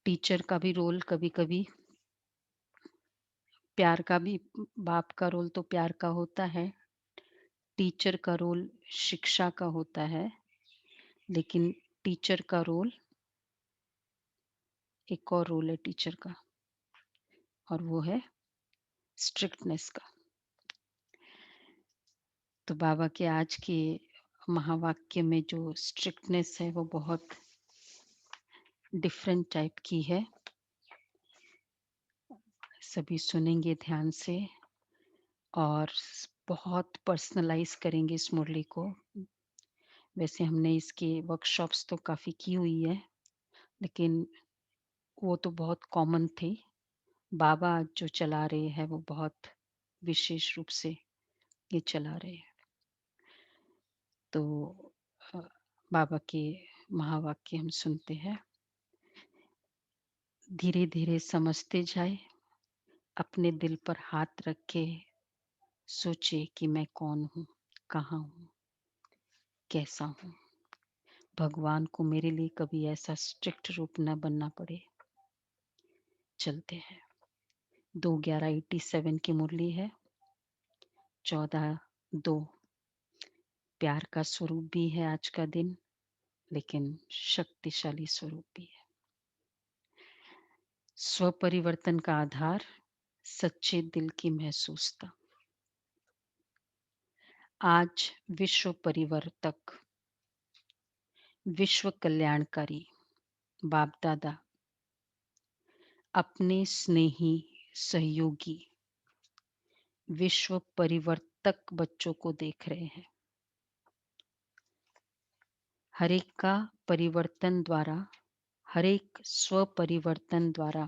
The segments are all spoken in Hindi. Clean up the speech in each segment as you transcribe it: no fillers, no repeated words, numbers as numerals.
टीचर का भी रोल कभी-कभी प्यार का भी बाप का रोल तो प्यार का होता है, टीचर का रोल शिक्षा का होता है, लेकिन टीचर का रोल एक और रोल है टीचर का और वो है स्ट्रिक्टनेस का। तो बाबा के आज के महावाक्य में जो स्ट्रिक्टनेस है वो बहुत डिफरेंट टाइप की है। सभी सुनेंगे ध्यान से और बहुत पर्सनलाइज़ करेंगे इस मुरली को। वैसे हमने इसके वर्कशॉप्स तो काफ़ी की हुई है, लेकिन वो तो बहुत कॉमन थी। बाबा आज जो चला रहे हैं वो बहुत विशेष रूप से ये चला रहे हैं। तो अ, बाबा के महावाक्य हम सुनते हैं। धीरे-धीरे समझते जाए, अपने दिल पर हाथ रख के सोचिए कि मैं कौन हूँ, कहाँ हूँ, कैसा हूँ। भगवान को मेरे लिए कभी ऐसा स्ट्रिक्ट रूप न बनना पड़े। चलते हैं। 2/11/87 की मुरली है। 14/2 प्यार का स्वरूप भी है आज का दिन, लेकिन शक्तिशाली स्वरूप भी है। स्वपरिवर्तन का आधार सच्चे दिल की महसूसता। आज विश्व परिवर्तक, विश्व कल्याणकारी बाप दादा अपने स्नेही सहयोगी विश्व परिवर्तक बच्चों को देख रहे हैं। हर एक का परिवर्तन द्वारा, हर एक स्व परिवर्तन द्वारा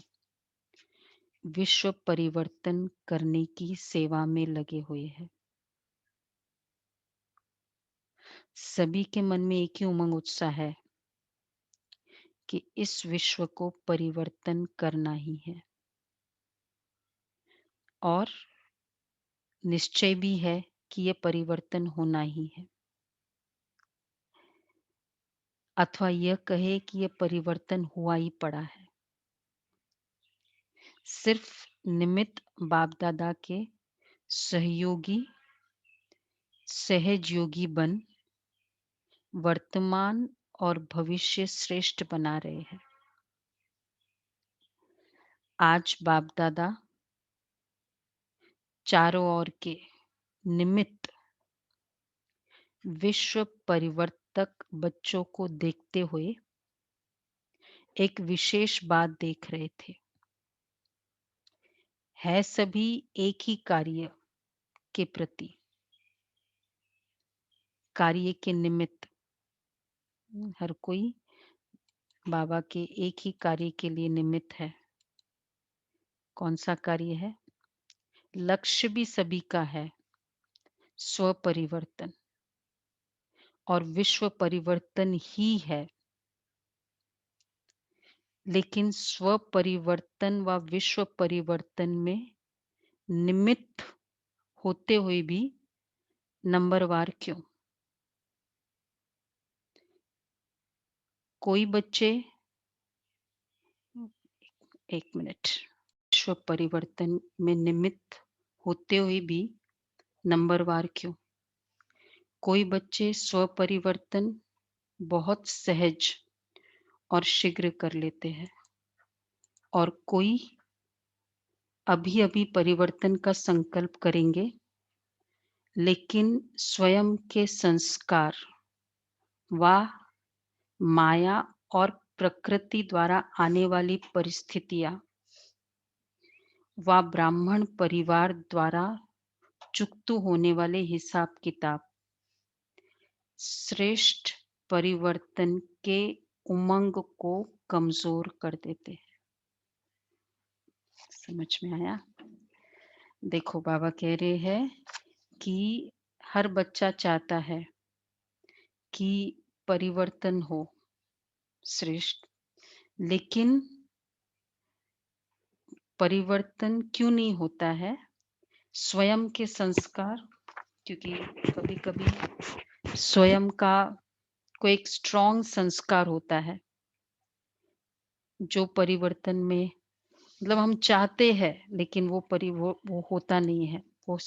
विश्व परिवर्तन करने की सेवा में लगे हुए हैं। सभी के मन में एक ही उमंग उत्साह है कि इस विश्व को परिवर्तन करना ही है और निश्चय भी है कि ये परिवर्तन होना ही है, अथवा यह कहे कि यह परिवर्तन हुआ ही पड़ा है। सिर्फ निमित्त बाप दादा के सहयोगी सहजयोगी बन वर्तमान और भविष्य श्रेष्ठ बना रहे हैं। आज बाप दादा चारों ओर के निमित्त विश्व परिवर्तक बच्चों को देखते हुए एक विशेष बात देख रहे थे। है सभी एक ही कार्य के प्रति, कार्य के निमित्त हर कोई बाबा के एक ही कार्य के लिए निमित्त है। कौन सा कार्य है? लक्ष्य भी सभी का है, स्व परिवर्तन और विश्व परिवर्तन ही है। लेकिन स्व परिवर्तन व विश्व परिवर्तन में निमित्त होते हुए भी नंबरवार क्यों? कोई बच्चे एक मिनट, विश्व परिवर्तन में निमित्त होते हुए भी नंबरवार क्यों? कोई बच्चे स्व परिवर्तन बहुत सहज और शीघ्र कर लेते हैं और कोई अभी-अभी परिवर्तन का संकल्प करेंगे, लेकिन स्वयं के संस्कार व माया और प्रकृति द्वारा आने वाली परिस्थितियाँ व ब्राह्मण परिवार द्वारा चुकतू होने वाले हिसाब किताब श्रेष्ठ परिवर्तन के उमंग को कमजोर कर देते हैं। समझ में आया? देखो बाबा कह रहे हैं कि हर बच्चा चाहता है कि परिवर्तन हो श्रेष्ठ, लेकिन परिवर्तन क्यों नहीं होता है? स्वयं के संस्कार, क्योंकि कभी-कभी स्वयं का कोई एक स्ट्रॉन्ग संस्कार होता है जो परिवर्तन में मतलब हम चाहते हैं लेकिन वो होता नहीं है, वो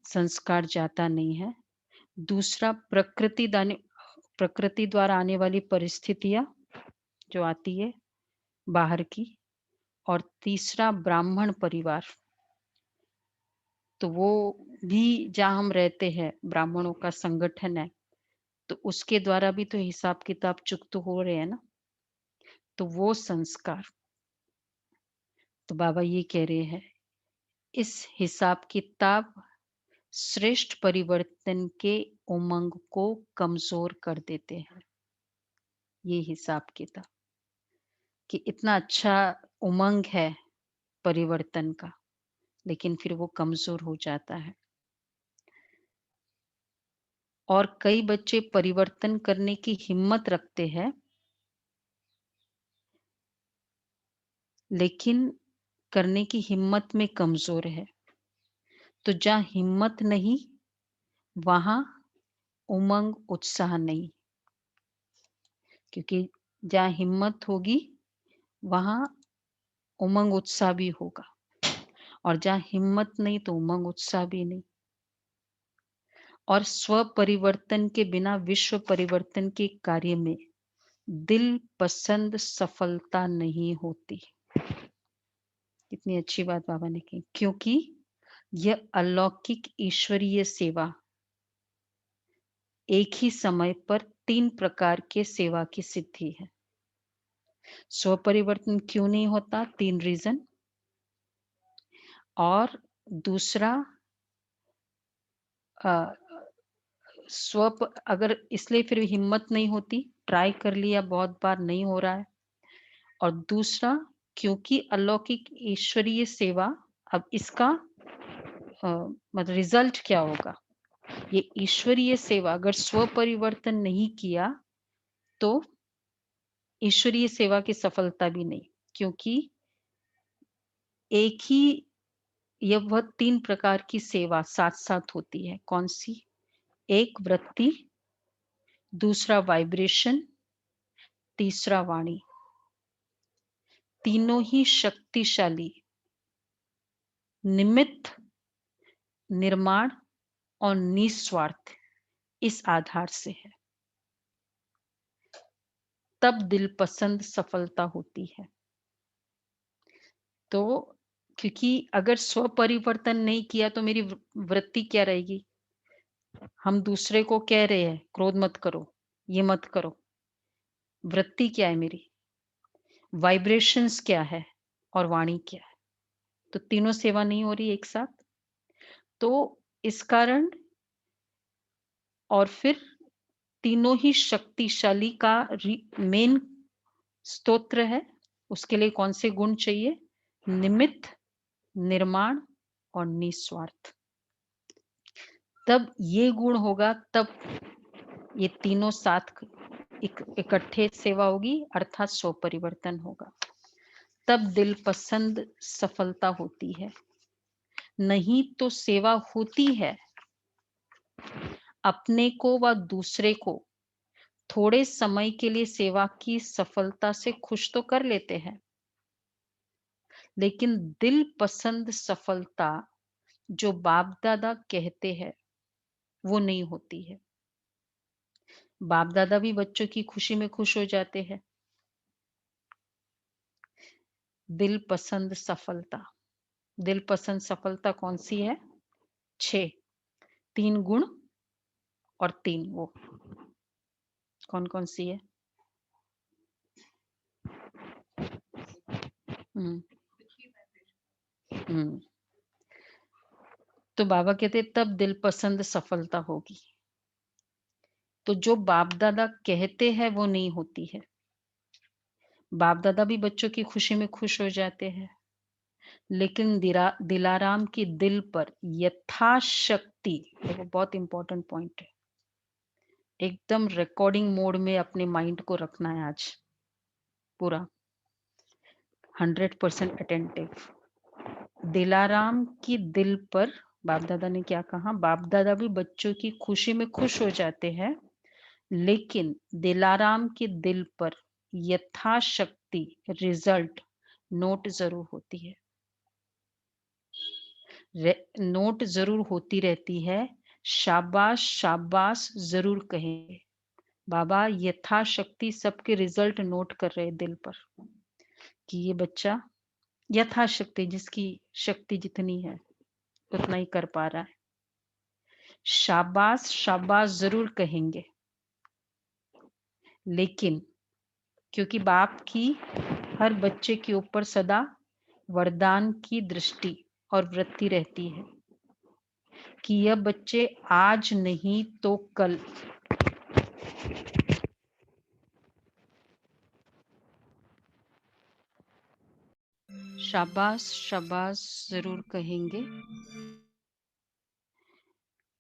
संस्कार जाता नहीं है। दूसरा प्रकृति द्वारा आने वाली परिस्थितियाँ जो आती है बाहर की, और तीसरा ब्राह्मण परिवार, तो वो भी जहाँ हम रहते हैं, ब्राह्मणों का संगठन है, तो उसके द्वारा भी तो हिसाब-किताब चुक तो हो रहे हैं ना, तो वो संस्कार। तो बाबा ये कह रहे हैं, इस हिसाब-किताब श्रेष्ठ परिवर्तन के उमंग को कमज़ोर कर देते हैं, ये हिसाब-किताब, कि इतना अच्छा उमंग है परिवर्तन का, लेकिन फिर वो कमज़ोर हो जाता है। और कई बच्चे परिवर्तन करने की हिम्मत रखते हैं, लेकिन करने की हिम्मत में कमज़ोर है। तो जहाँ हिम्मत नहीं, वहाँ उमंग, उत्साह नहीं, क्योंकि जहाँ हिम्मत होगी, वहाँ उमंग, उत्साह भी होगा, और जहाँ हिम्मत नहीं, तो उमंग, उत्साह भी नहीं। और स्व परिवर्तन के बिना विश्व परिवर्तन के कार्य में दिल पसंद सफलता नहीं होती। कितनी अच्छी बात बाबा ने की, क्योंकि यह अलौकिक ईश्वरीय सेवा एक ही समय पर 3 प्रकार के सेवा की सिद्धि है। स्व परिवर्तन क्यों नहीं होता? 3 रीज़न। और दूसरा, अ, अगर इसलिए फिर हिम्मत नहीं होती, ट्राई कर लिया बहुत बार, नहीं हो रहा है। और दूसरा, क्योंकि अलौकिक ईश्वरीय सेवा, अब इसका मतलब रिजल्ट क्या होगा? ये ईश्वरीय सेवा अगर स्व परिवर्तन नहीं किया, तो ईश्वरीय सेवा की सफलता भी नहीं, क्योंकि एक ही यह वह 3 प्रकार की सेवा साथ-साथ होती है। कौन-सी? एक वृत्ति, दूसरा वाइब्रेशन, तीसरा वाणी। तीनों ही शक्तिशाली निमित्त, निर्माण और निस्वार्थ इस आधार से है। तब दिल पसंद सफलता होती है। तो क्योंकि अगर स्व परिवर्तन नहीं किया, तो मेरी वृत्ति क्या रहेगी? हम दूसरे को कह रहे हैं, क्रोध मत करो, ये मत करो। वृत्ति क्या है मेरी? वाइब्रेशंस क्या है? और वाणी क्या है? तो तीनों सेवा नहीं हो रही एक साथ। तो इस कारण, और फिर तीनों ही शक्तिशाली का मेन स्तोत्र है। उसके लिए कौन से गुण चाहिए? निमित्त, निर्माण और निस्वार्थ। तब ये गुण होगा, तब ये तीनों साथ इकट्ठे सेवा होगी, अर्थात स्व परिवर्तन होगा। तब दिल पसंद सफलता होती है। नहीं तो सेवा होती है, अपने को व दूसरे को थोड़े समय के लिए सेवा की सफलता से खुश तो कर लेते हैं, लेकिन दिल पसंद सफलता जो बाप दादा कहते हैं, वो नहीं होती है। बाप दादा भी बच्चों की खुशी में खुश हो जाते हैं। दिल पसंद सफलता, दिल पसंद सफलता कौन सी है? 6, 3 गुण और 3 वो। कौन-कौन सी है? हुँ, हुँ। तो बाबा कहते हैं तब दिल पसंद सफलता होगी। तो जो बाप दादा कहते हैं वो नहीं होती है। बाप दादा भी बच्चों की खुशी में खुश हो जाते हैं, लेकिन दिलाराम की दिल पर यथाशक्ति, देखो बहुत इंपॉर्टेंट पॉइंट है, एकदम रिकॉर्डिंग मोड में अपने माइंड को रखना है आज, पूरा 100% अटेंटिव। दिलाराम की दिल पर बाप दादा ने क्या कहा? बाप दादा भी बच्चों की खुशी में खुश हो जाते हैं, लेकिन दिलाराम के दिल पर यथाशक्ति शक्ति, रिजल्ट नोट ज़रूर होती है। नोट ज़रूर होती रहती है। शाबाश, शाबाश ज़रूर कहेंगे। बाबा यथाशक्ति सबके रिजल्ट नोट कर रहे हैं दिल पर, कि ये बच्चा यथाशक्ति जिसकी शक्ति जितनी है, उतना ही कर पा रहा है। शाबाश, शाबाश ज़रूर कहेंगे। लेकिन क्योंकि बाप की हर बच्चे के ऊपर सदा वरदान की दृष्टि और वृत्ति रहती है कि यह बच्चे आज नहीं तो कल शाबाश, शाबाश ज़रूर कहेंगे।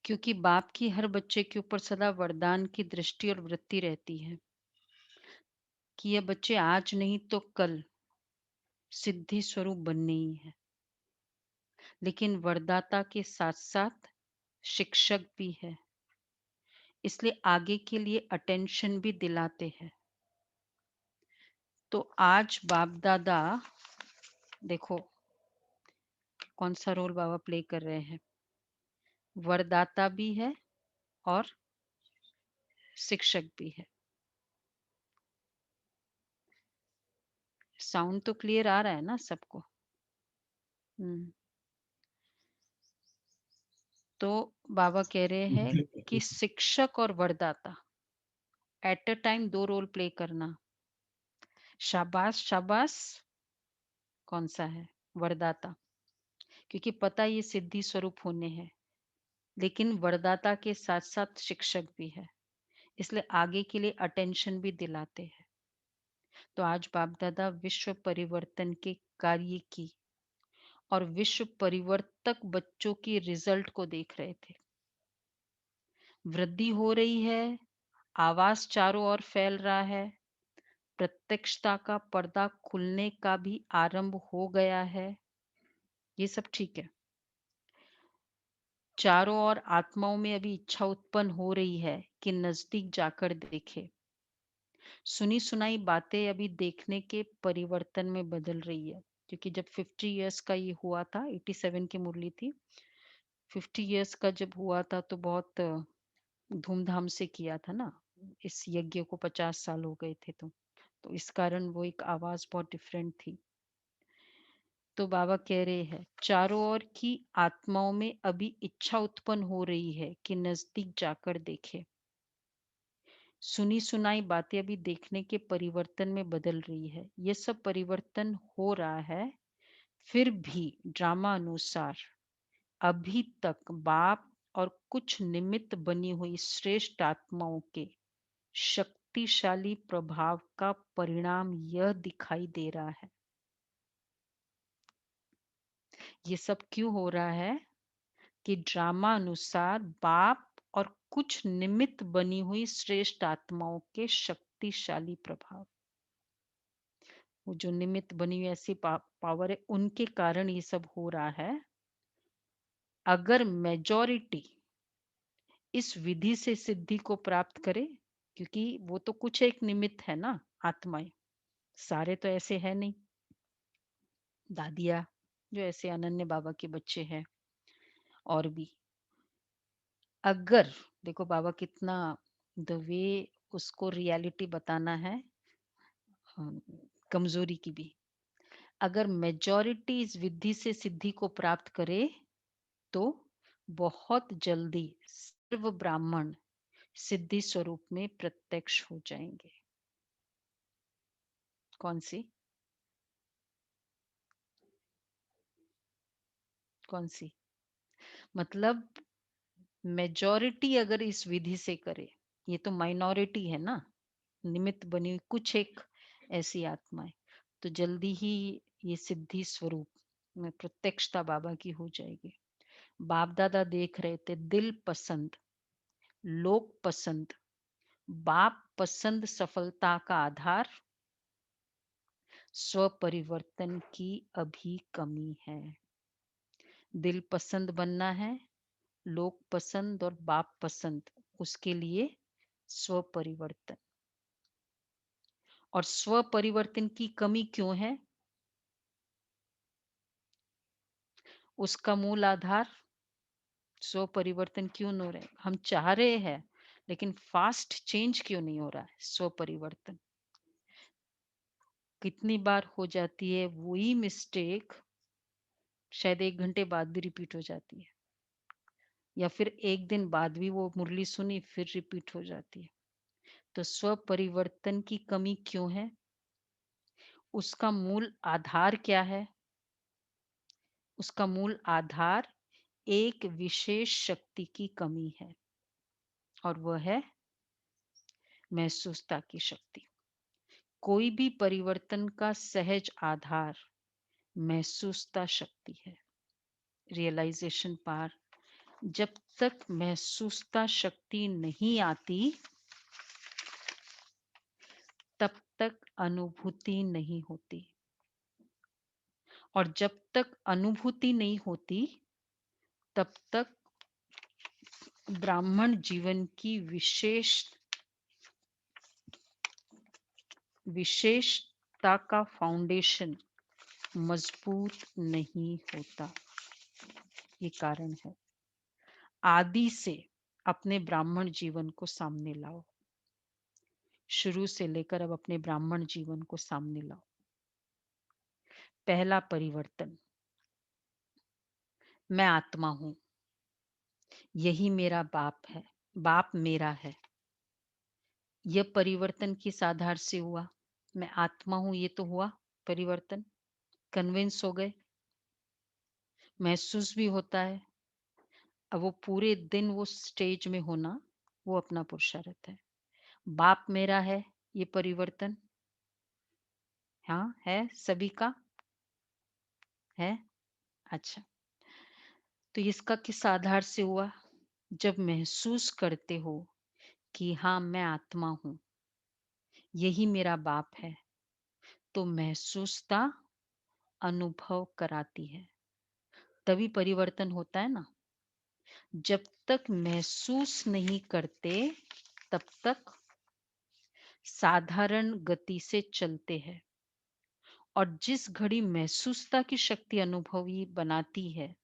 क्योंकि बाप की हर बच्चे के ऊपर सदा वरदान की दृष्टि और वृत्ति रहती है कि यह बच्चे आज नहीं तो कल सिद्धि स्वरूप बनने ही है। लेकिन वरदाता के साथ-साथ शिक्षक भी है, इसलिए आगे के लिए अटेंशन भी दिलाते हैं। तो आज बाप-दादा देखो कौन सा रोल बाबा प्ले कर रहे हैं। वरदाता भी है और शिक्षक भी है। साउंड तो क्लियर आ रहा है ना सबको? तो बाबा कह रहे हैं कि शिक्षक और वरदाता at a time 2 role play करना। शाबाश, शाबाश कौन सा है? वरदाता। क्योंकि पता ये सिद्धि स्वरूप होने हैं, लेकिन वरदाता के साथ-साथ शिक्षक भी है। इसलिए आगे के लिए अटेंशन भी दिलाते हैं। तो आज बाप-दादा विश्व परिवर्तन के कार्य की और विश्व परिवर्तक बच्चों की रिजल्ट को देख रहे थे। वृद्धि हो रही है, आवाज चारों ओर फैल रहा है, प्रत्यक्षता का पर्दा खुलने का भी आरंभ हो गया है। ये सब ठीक है। चारों ओर आत्माओं में अभी इच्छा उत्पन्न हो रही है कि नजदीक जाकर देखे। सुनी सुनाई बातें अभी देखने के परिवर्तन में बदल रही है। क्योंकि जब 50 इयर्स का ये हुआ था, 87 की मुरली थी। 50 इयर्स का जब हुआ था तो बहुत धूमधाम से किया था ना। इस यज्ञ को 50 साल हो गए थे तो इस कारण वो एक आवाज बहुत डिफरेंट थी। तो बाबा कह रहे हैं चारों ओर की आत्माओं में अभी इच्छा उत्पन्न हो रही है कि नजदीक जाकर देखे। सुनी सुनाई बातें अभी देखने के परिवर्तन में बदल रही है। ये सब परिवर्तन हो रहा है, फिर भी ड्रामा अनुसार अभी तक बाप और कुछ निमित्त बनी हुई श्रेष्ठ आत्माओं के शक्तिशाली प्रभाव का परिणाम यह दिखाई दे रहा है। ये सब क्यों हो रहा है कि ड्रामा अनुसार बाप और कुछ निमित्त बनी हुई श्रेष्ठ आत्माओं के शक्तिशाली प्रभाव, वो जो निमित्त बनी हुई ऐसी पावर है, उनके कारण ये सब हो रहा है। अगर मेजॉरिटी इस विधि से सिद्धि को प्राप्त करे, क्योंकि वो तो कुछ एक निमित्त है ना, आत्माएं सारे तो ऐसे है नहीं। दादिया जो ऐसे अनन्य बाबा के बच्चे हैं और भी, अगर देखो बाबा कितना द वे उसको रियलिटी बताना है, कमजोरी की भी। अगर मेजॉरिटी इस विधि से सिद्धि को प्राप्त करे तो बहुत जल्दी सर्व ब्राह्मण सिद्धि स्वरूप में प्रत्यक्ष हो जाएंगे। कौन सी कौन सी मतलब मेजॉरिटी अगर इस विधि से करे, ये तो माइनॉरिटी है ना, निमित्त बनी हुई कुछ एक ऐसी आत्माएं, तो जल्दी ही ये सिद्धि स्वरूप में प्रत्यक्षता बाबा की हो जाएगी। बाप दादा देख रहे थे दिल पसंद, लोक पसंद, बाप पसंद सफलता का आधार स्व परिवर्तन की अभी कमी है। दिल पसंद बनना है, लोक पसंद और बाप पसंद, उसके लिए स्व परिवर्तन। और स्व परिवर्तन की कमी क्यों है? उसका मूल आधार स्व परिवर्तन क्यों नहीं हो रहा है? हम चाह रहे हैं, लेकिन फास्ट चेंज क्यों नहीं हो रहा है? स्व परिवर्तन कितनी बार हो जाती है वही मिस्टेक, शायद 1 घंटे बाद भी रिपीट हो जाती है, या फिर 1 दिन बाद भी वो मुरली सुनी फिर रिपीट हो जाती है। तो स्व परिवर्तन की कमी क्यों है? उसका मूल आधार क्या है? उसका मूल आधार एक विशेष शक्ति की कमी है, और वह है महसूसता की शक्ति। कोई भी परिवर्तन का सहज आधार महसूसता शक्ति है, रियलाइजेशन पावर। जब तक महसूसता शक्ति नहीं आती, तब तक अनुभूति नहीं होती, और जब तक अनुभूति नहीं होती, तब तक ब्राह्मण जीवन की विशेषता का फाउंडेशन मजबूत नहीं होता। ये कारण है। आदि से अपने ब्राह्मण जीवन को सामने लाओ। शुरू से लेकर अब अपने ब्राह्मण जीवन को सामने लाओ। पहला परिवर्तन, मैं आत्मा हूं, यही मेरा बाप है, बाप मेरा है। यह परिवर्तन किस आधार से हुआ? मैं आत्मा हूं, ये तो हुआ परिवर्तन। कन्विंस हो गए, महसूस भी होता है। अब वो पूरे दिन वो स्टेज में होना, वो अपना पुरुषार्थ है। बाप मेरा है, ये परिवर्तन, हाँ है, सभी का है। अच्छा, तो इसका किस आधार से हुआ? जब महसूस करते हो कि हाँ मैं आत्मा हूं, यही मेरा बाप है, तो महसूसता अनुभव कराती है, तभी परिवर्तन होता है ना। जब तक महसूस नहीं करते, तब तक साधारण गति से चलते हैं, और जिस घड़ी महसूसता की शक्ति अनुभवी बनाती है,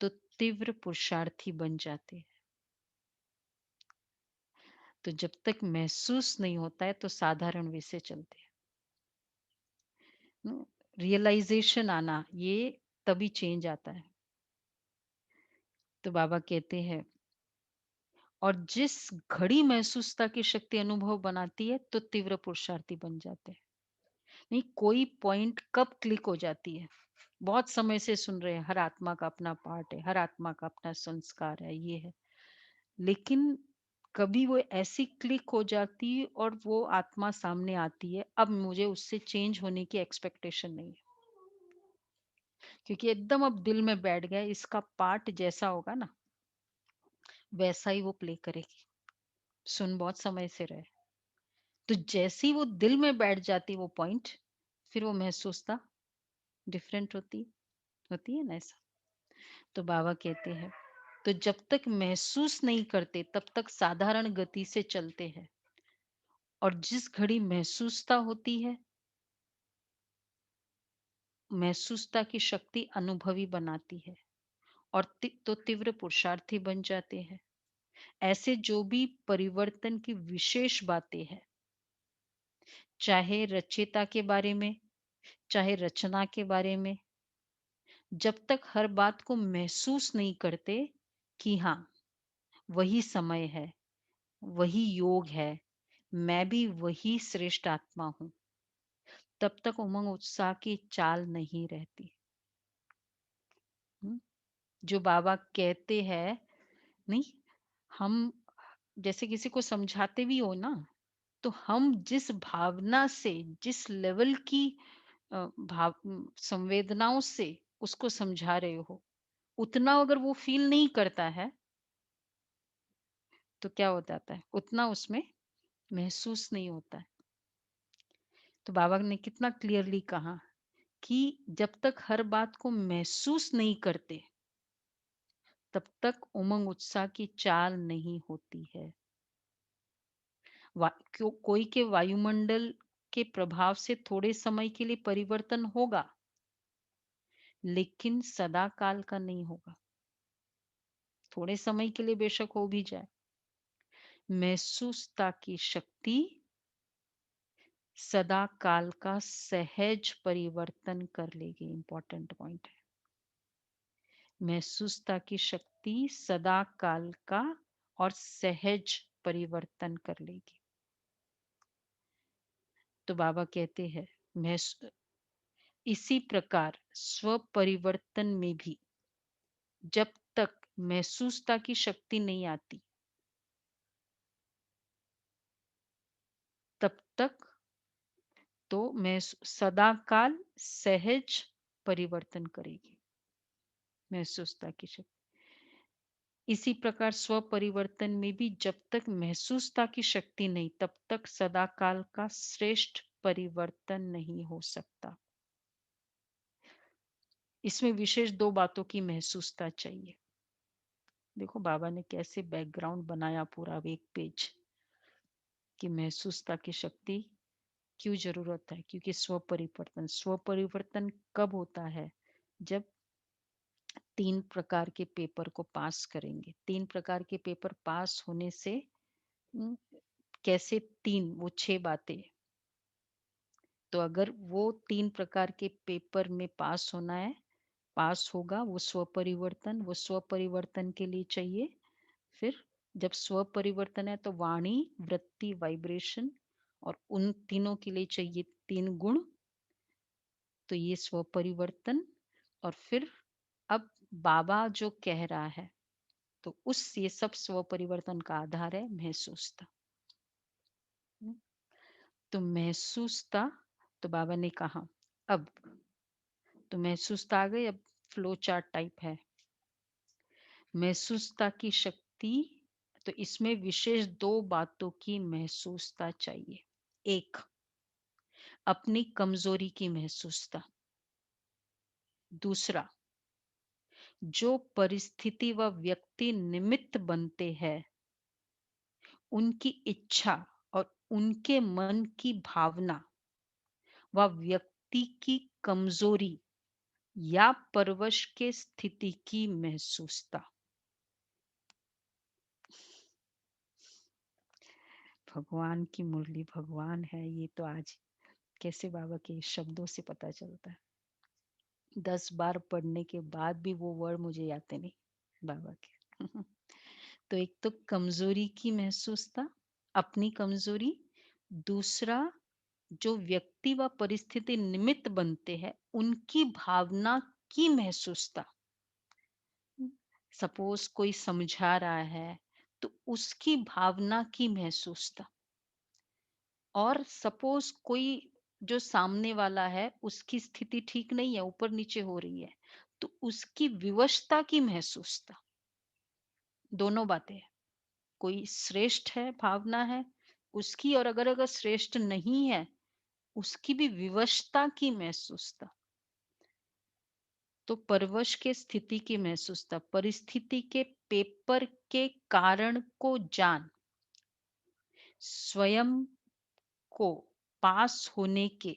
तो तीव्र पुरुषार्थी बन जाते हैं। तो जब तक महसूस नहीं होता है, तो साधारण वे से चलते हैं। रियलाइजेशन आना, ये तभी चेंज आता है। तो बाबा कहते हैं, और जिस घड़ी महसूसता की शक्ति अनुभव बनाती है, तो तीव्र पुरुषार्थी बन जाते हैं। नहीं, कोई पॉइंट कब क्लिक हो जाती है? बहुत समय से सुन रहे हैं, हर आत्मा का अपना पार्ट है, हर आत्मा का अपना संस्कार है, ये है। लेकिन कभी वो ऐसी क्लिक हो जाती है और वो आत्मा सामने आती है, अब मुझे उससे चेंज होने की एक्सपेक्टेशन नहीं है, क्योंकि एकदम अब दिल में बैठ गया, इसका पार्ट जैसा होगा ना, वैसा ही वो प्ले करेगी। सुन बहुत समय से रहे, तो जैसे ही वो दिल में बैठ जाती वो पॉइंट, फिर वो महसूसता डिफरेंट होती है ना ऐसा। तो बाबा कहते हैं, तो जब तक महसूस नहीं करते, तब तक साधारण गति से चलते हैं, और जिस घड़ी महसूसता होती है, महसूसता की शक्ति अनुभवी बनाती है, और तो तीव्र पुरुषार्थी बन जाते हैं। ऐसे जो भी परिवर्तन की विशेष बातें हैं, चाहे रचयिता के बारे में, चाहे रचना के बारे में, जब तक हर बात को महसूस नहीं करते कि हाँ वही समय है, वही योग है, मैं भी वही श्रेष्ठ आत्मा हूं, तब तक उमंग उत्साह की चाल नहीं रहती। हम्म, जो बाबा कहते हैं, नहीं, हम जैसे किसी को समझाते भी हो ना, तो हम जिस भावना से, जिस लेवल की संवेदनाओं से उसको समझा रहे हो, उतना अगर वो फील नहीं करता है, तो क्या हो जाता है, उतना उसमें महसूस नहीं होता है। तो बाबा ने कितना क्लियरली कहा कि जब तक हर बात को महसूस नहीं करते, तब तक उमंग उत्साह की चाल नहीं होती है। कोई के वायुमंडल के प्रभाव से थोड़े समय के लिए परिवर्तन होगा, लेकिन सदा काल का नहीं होगा। थोड़े समय के लिए बेशक हो भी जाए। महसूसता की शक्ति सदा काल का सहज परिवर्तन कर लेगी। इंपॉर्टेंट पॉइंट है। महसूसता की शक्ति सदा काल का और सहज परिवर्तन कर लेगी। तो बाबा कहते हैं, इसी प्रकार स्व परिवर्तन में भी जब तक महसूसता की शक्ति नहीं आती, तब तक तो मैं सदा काल सहज परिवर्तन करेगी महसूसता की शक्ति। इसी प्रकार स्व परिवर्तन में भी जब तक महसूसता की शक्ति नहीं, तब तक सदा काल का श्रेष्ठ परिवर्तन नहीं हो सकता। इसमें विशेष दो बातों की महसूसता चाहिए। देखो बाबा ने कैसे बैकग्राउंड बनाया पूरा एक पेज, कि महसूसता की शक्ति क्यों जरूरत है। क्योंकि स्व परिवर्तन कब होता है? जब 3 प्रकार के पेपर को पास करेंगे। 3 प्रकार के पेपर पास होने से उम, कैसे 3 वो 6 बातें। तो अगर वो 3 प्रकार के पेपर में पास होना है, पास होगा वो स्व परिवर्तन के लिए चाहिए। फिर जब स्व परिवर्तन है तो वाणी, वृत्ति, वाइब्रेशन, और उन तीनों के लिए चाहिए 3 गुण। तो ये स्व परिवर्तन। और फिर अब बाबा जो कह रहा है, तो उस ये सब स्व परिवर्तन का आधार है महसूसता। तो महसूसता, तो बाबा ने कहा अब तो महसूसता आ गई। अब फ्लो चार्ट टाइप है महसूसता की शक्ति। तो इसमें विशेष 2 बातों की महसूसता चाहिए। एक, अपनी कमजोरी की महसूसता। दूसरा, जो परिस्थिति व व्यक्ति निमित्त बनते हैं, उनकी इच्छा और उनके मन की भावना व व्यक्ति की कमजोरी या परवश के स्थिति की महसूसता। भगवान की मुरली, भगवान है ये। तो आज कैसे बाबा के शब्दों से पता चलता है। 10 बार पढ़ने के बाद भी वो वर्ड मुझे आते नहीं बाबा के। तो एक तो कमजोरी की महसूसता, अपनी कमजोरी। दूसरा, जो व्यक्ति व परिस्थिति निमित्त बनते हैं, उनकी भावना की महसूसता। सपोज कोई समझा रहा है, तो उसकी भावना की महसूसता। और सपोज कोई जो सामने वाला है, उसकी स्थिति ठीक नहीं है, ऊपर नीचे हो रही है, तो उसकी विवशता की महसूसता। दोनों बातें हैं। कोई श्रेष्ठ है, भावना है उसकी, और अगर अगर श्रेष्ठ नहीं है, उसकी भी विवशता की महसूसता। तो परवश के स्थिति की महसूसता, परिस्थिति के पेपर के कारण को जान स्वयं को पास होने के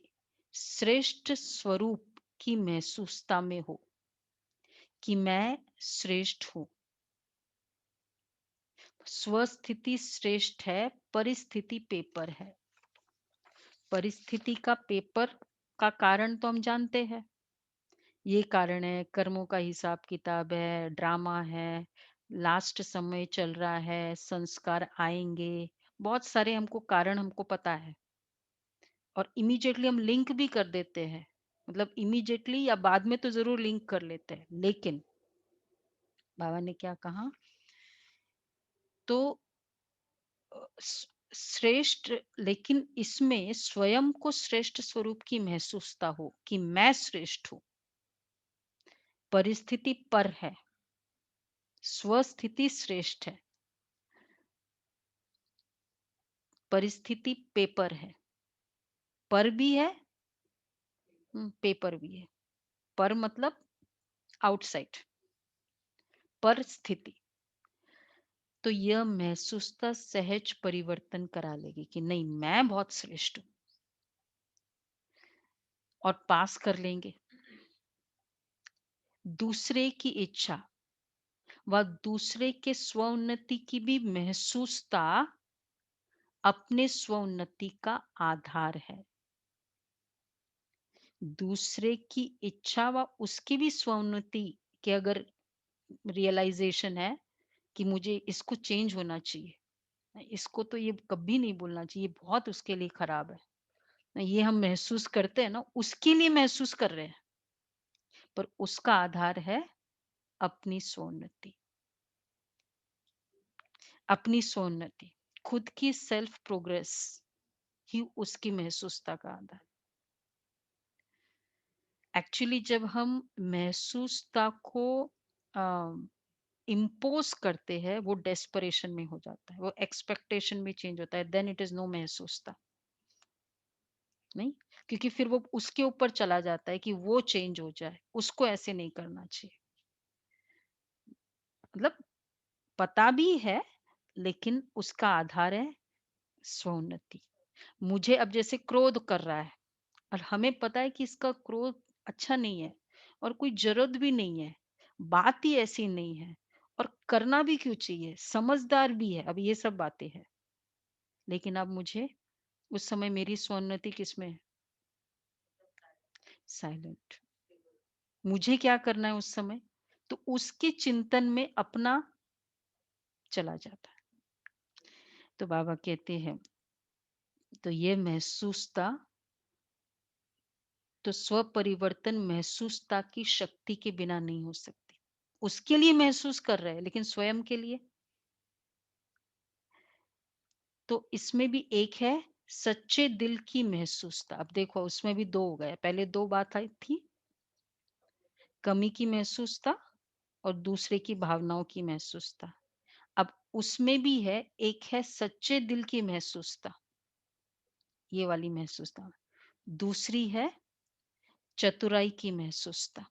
श्रेष्ठ स्वरूप की महसूसता में हो कि मैं श्रेष्ठ हूं। स्वस्थिति श्रेष्ठ है, परिस्थिति पेपर है। परिस्थिति का पेपर का कारण तो हम जानते हैं। ये कारण है, कर्मों का हिसाब किताब है, ड्रामा है, लास्ट समय चल रहा है, संस्कार आएंगे। बहुत सारे हमको कारण हमको पता है, और इमीडिएटली हम लिंक भी कर देते हैं। मतलब इमीडिएटली या बाद में तो जरूर लिंक कर लेते हैं। लेकिन बाबा ने क्या कहा, तो श्रेष्ठ, लेकिन इसमें स्वयं को श्रेष्ठ स्वरूप की महसूसता हो कि मैं श्रेष्ठ हूं। परिस्थिति पर है, स्वस्थिति श्रेष्ठ है, परिस्थिति पेपर है। पर भी है, पेपर भी है। पर मतलब आउटसाइड, पर स्थिति। तो यह महसूसता सहज परिवर्तन करा लेगी कि नहीं, मैं बहुत श्रेष्ठ हूँ, और पास कर लेंगे। दूसरे की इच्छा व दूसरे के स्वोन्नति की भी महसूसता अपने स्वोन्नति का आधार है। दूसरे की इच्छा व उसकी भी स्वोन्नति के अगर रियलाइजेशन है कि मुझे इसको चेंज होना चाहिए, इसको तो ये कभी नहीं बोलना चाहिए, ये बहुत उसके लिए खराब है। ये हम महसूस करते हैं ना, उसके लिए महसूस कर रहे हैं, पर उसका आधार है अपनी स्वोन्नति। अपनी स्वोन्नति, खुद की सेल्फ प्रोग्रेस ही उसकी महसूसता का आधार। एक्चुअली जब हम महसूसता को इम्पोज करते हैं, वो डेस्परेशन में हो जाता है, वो एक्सपेक्टेशन में चेंज होता है, देन इट इज नो महसूसता। नहीं, क्योंकि फिर वो उसके ऊपर चला जाता है कि वो चेंज हो जाए, उसको ऐसे नहीं करना चाहिए। मतलब पता भी है, लेकिन उसका आधार है स्वोन्नति। मुझे अब जैसे क्रोध कर रहा है, और हमें पता है कि इसका क्रोध अच्छा नहीं है, और कोई जरूरत भी नहीं है, बात ही ऐसी नहीं है, और करना भी क्यों चाहिए, समझदार भी है, अब ये सब बातें हैं। लेकिन अब मुझे उस समय मेरी स्वोन्नति किसमें? साइलेंट। मुझे क्या करना है उस समय? तो उसके चिंतन में अपना चला जाता है। तो बाबा कहते हैं, तो ये महसूसता, तो स्व परिवर्तन महसूसता की शक्ति के बिना नहीं हो सकती। उसके लिए महसूस कर रहे हैं, लेकिन स्वयं के लिए। तो इसमें भी एक है सच्चे दिल की महसूसता। अब देखो उसमें भी दो हो गए, पहले दो बात आई थी, कमी की महसूसता और दूसरे की भावनाओं की महसूसता। अब उसमें भी है, एक है सच्चे दिल की महसूसता, ये वाली महसूसता। दूसरी है चतुराई की महसूसता।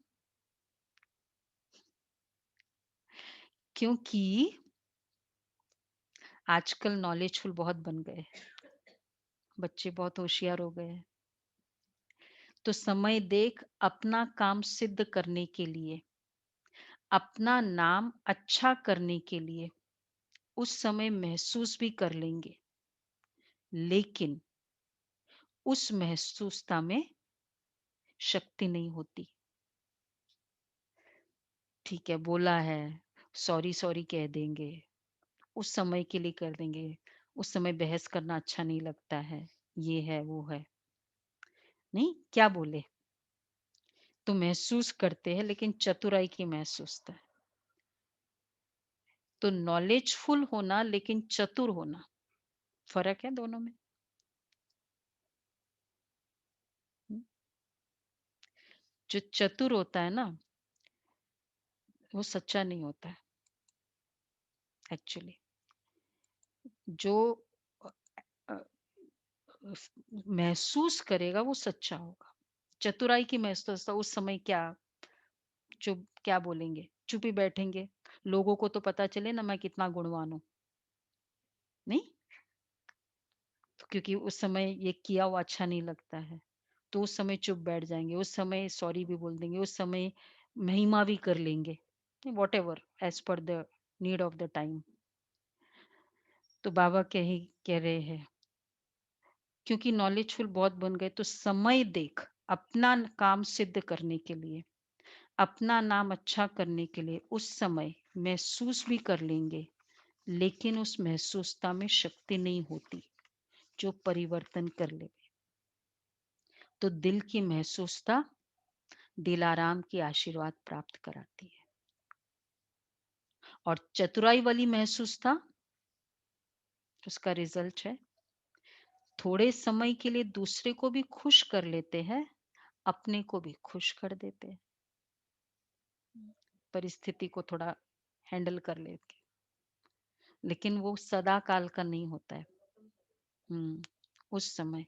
क्योंकि आजकल नॉलेजफुल बहुत बन गए, बच्चे बहुत होशियार हो गए हैं। तो समय देख अपना काम सिद्ध करने के लिए, अपना नाम अच्छा करने के लिए उस समय महसूस भी कर लेंगे, लेकिन उस महसूसता में शक्ति नहीं होती। ठीक है, बोला है, सॉरी सॉरी कह देंगे, उस समय के लिए कर देंगे, उस समय बहस करना अच्छा नहीं लगता है, ये है वो है। नहीं, क्या बोले, तो महसूस करते हैं, लेकिन चतुराई की महसूसता है। तो नॉलेजफुल होना लेकिन चतुर होना, फर्क है दोनों में। हम्म, जो चतुर होता है ना, वो सच्चा नहीं होता है एक्चुअली। जो अ, अ, महसूस करेगा वो सच्चा होगा। चतुराई की महसूसता उस समय क्या, चुप क्या बोलेंगे, चुप ही बैठेंगे, लोगों को तो पता चले ना मैं कितना गुणवान हूँ। नहीं, तो क्योंकि उस समय ये किया हुआ अच्छा नहीं लगता है, तो उस समय चुप बैठ जाएंगे, उस समय सॉरी भी बोल देंगे, उस समय महिमा भी कर लेंगे, whatever as per the need of the time. तो बाबा कह रहे हैं, क्योंकि नॉलेजफुल बहुत बन गए, तो समय देख अपना काम सिद्ध करने के लिए, अपना नाम अच्छा करने के लिए उस समय महसूस भी कर लेंगे, लेकिन उस महसूसता में शक्ति नहीं होती जो परिवर्तन कर ले। तो दिल की महसूसता दिलाराम की आशीर्वाद प्राप्त कराती है, और चतुराई वाली महसूसता, उसका रिजल्ट है थोड़े समय के लिए दूसरे को भी खुश कर लेते हैं, अपने को भी खुश कर देते हैं, परिस्थिति को थोड़ा हैंडल कर लेते, लेकिन वो सदा काल का नहीं होता है। हम्म, उस समय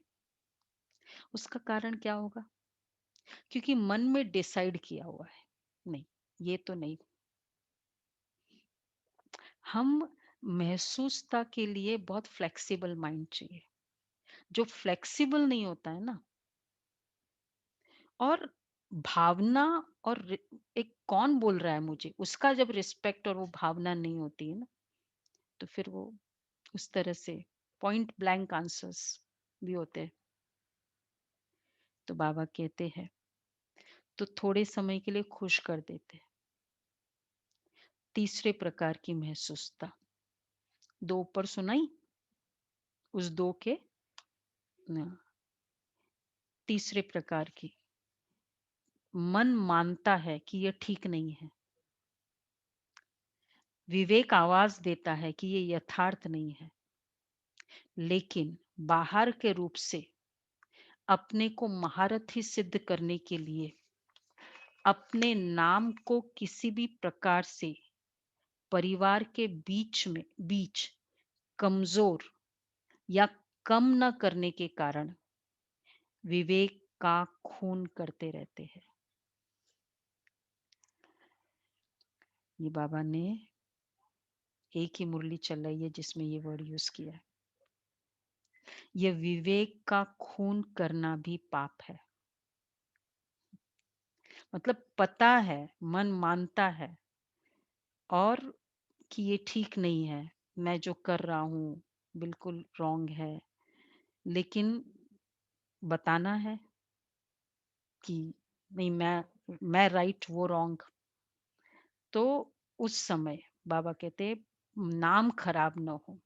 उसका कारण क्या होगा? क्योंकि मन में डिसाइड किया हुआ है, नहीं, ये तो नहीं। हम महसूसता के लिए बहुत फ्लेक्सिबल माइंड चाहिए। जो फ्लेक्सिबल नहीं होता है ना, और भावना और एक कौन बोल रहा है मुझे, उसका जब रिस्पेक्ट और वो भावना नहीं होती है ना, तो फिर वो उस तरह से पॉइंट ब्लैंक आंसर्स भी होते हैं। तो बाबा कहते हैं, तो थोड़े समय के लिए खुश कर देते हैं। तीसरे प्रकार की महसूसता, दो ऊपर सुनाई, उस दो के न, तीसरे प्रकार की, मन मानता है कि ये ठीक नहीं है, विवेक आवाज देता है कि ये यथार्थ नहीं है, लेकिन बाहर के रूप से अपने को महारथी सिद्ध करने के लिए अपने नाम को किसी भी प्रकार से परिवार के बीच कमजोर या कम न करने के कारण विवेक का खून करते रहते हैं। ये बाबा ने एक ही मुरली चल रही है जिसमें ये वर्ड यूज किया है। ये विवेक का खून करना भी पाप है। मतलब पता है, मन मानता है और कि ये ठीक नहीं है, मैं जो कर रहा हूँ बिल्कुल रॉन्ग है, लेकिन बताना है कि नहीं, मैं राइट वो रॉन्ग। तो उस समय बाबा कहते हैं, नाम खराब न हो,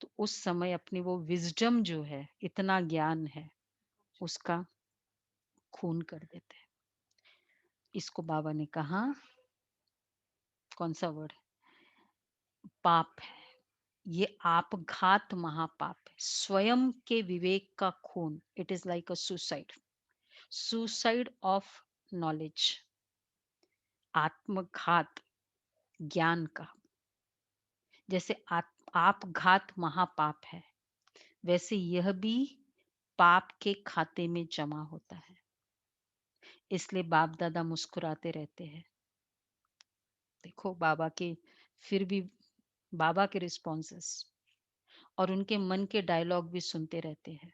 तो उस समय अपनी वो विजडम जो है, इतना ज्ञान है, उसका खून कर देते हैं। इसको बाबा ने कहा, कौन सा वर्ड, पाप है। ये आपघात महापाप है, स्वयं के विवेक का खून। It is like a suicide, suicide of knowledge, आत्मघात ज्ञान का। जैसे आपघात महापाप है, वैसे यह भी पाप के खाते में जमा होता है। इसलिए बाप दादा मुस्कुराते रहते हैं। देखो बाबा के, फिर भी बाबा के रिस्पॉन्सेस और उनके मन के डायलॉग भी सुनते रहते हैं।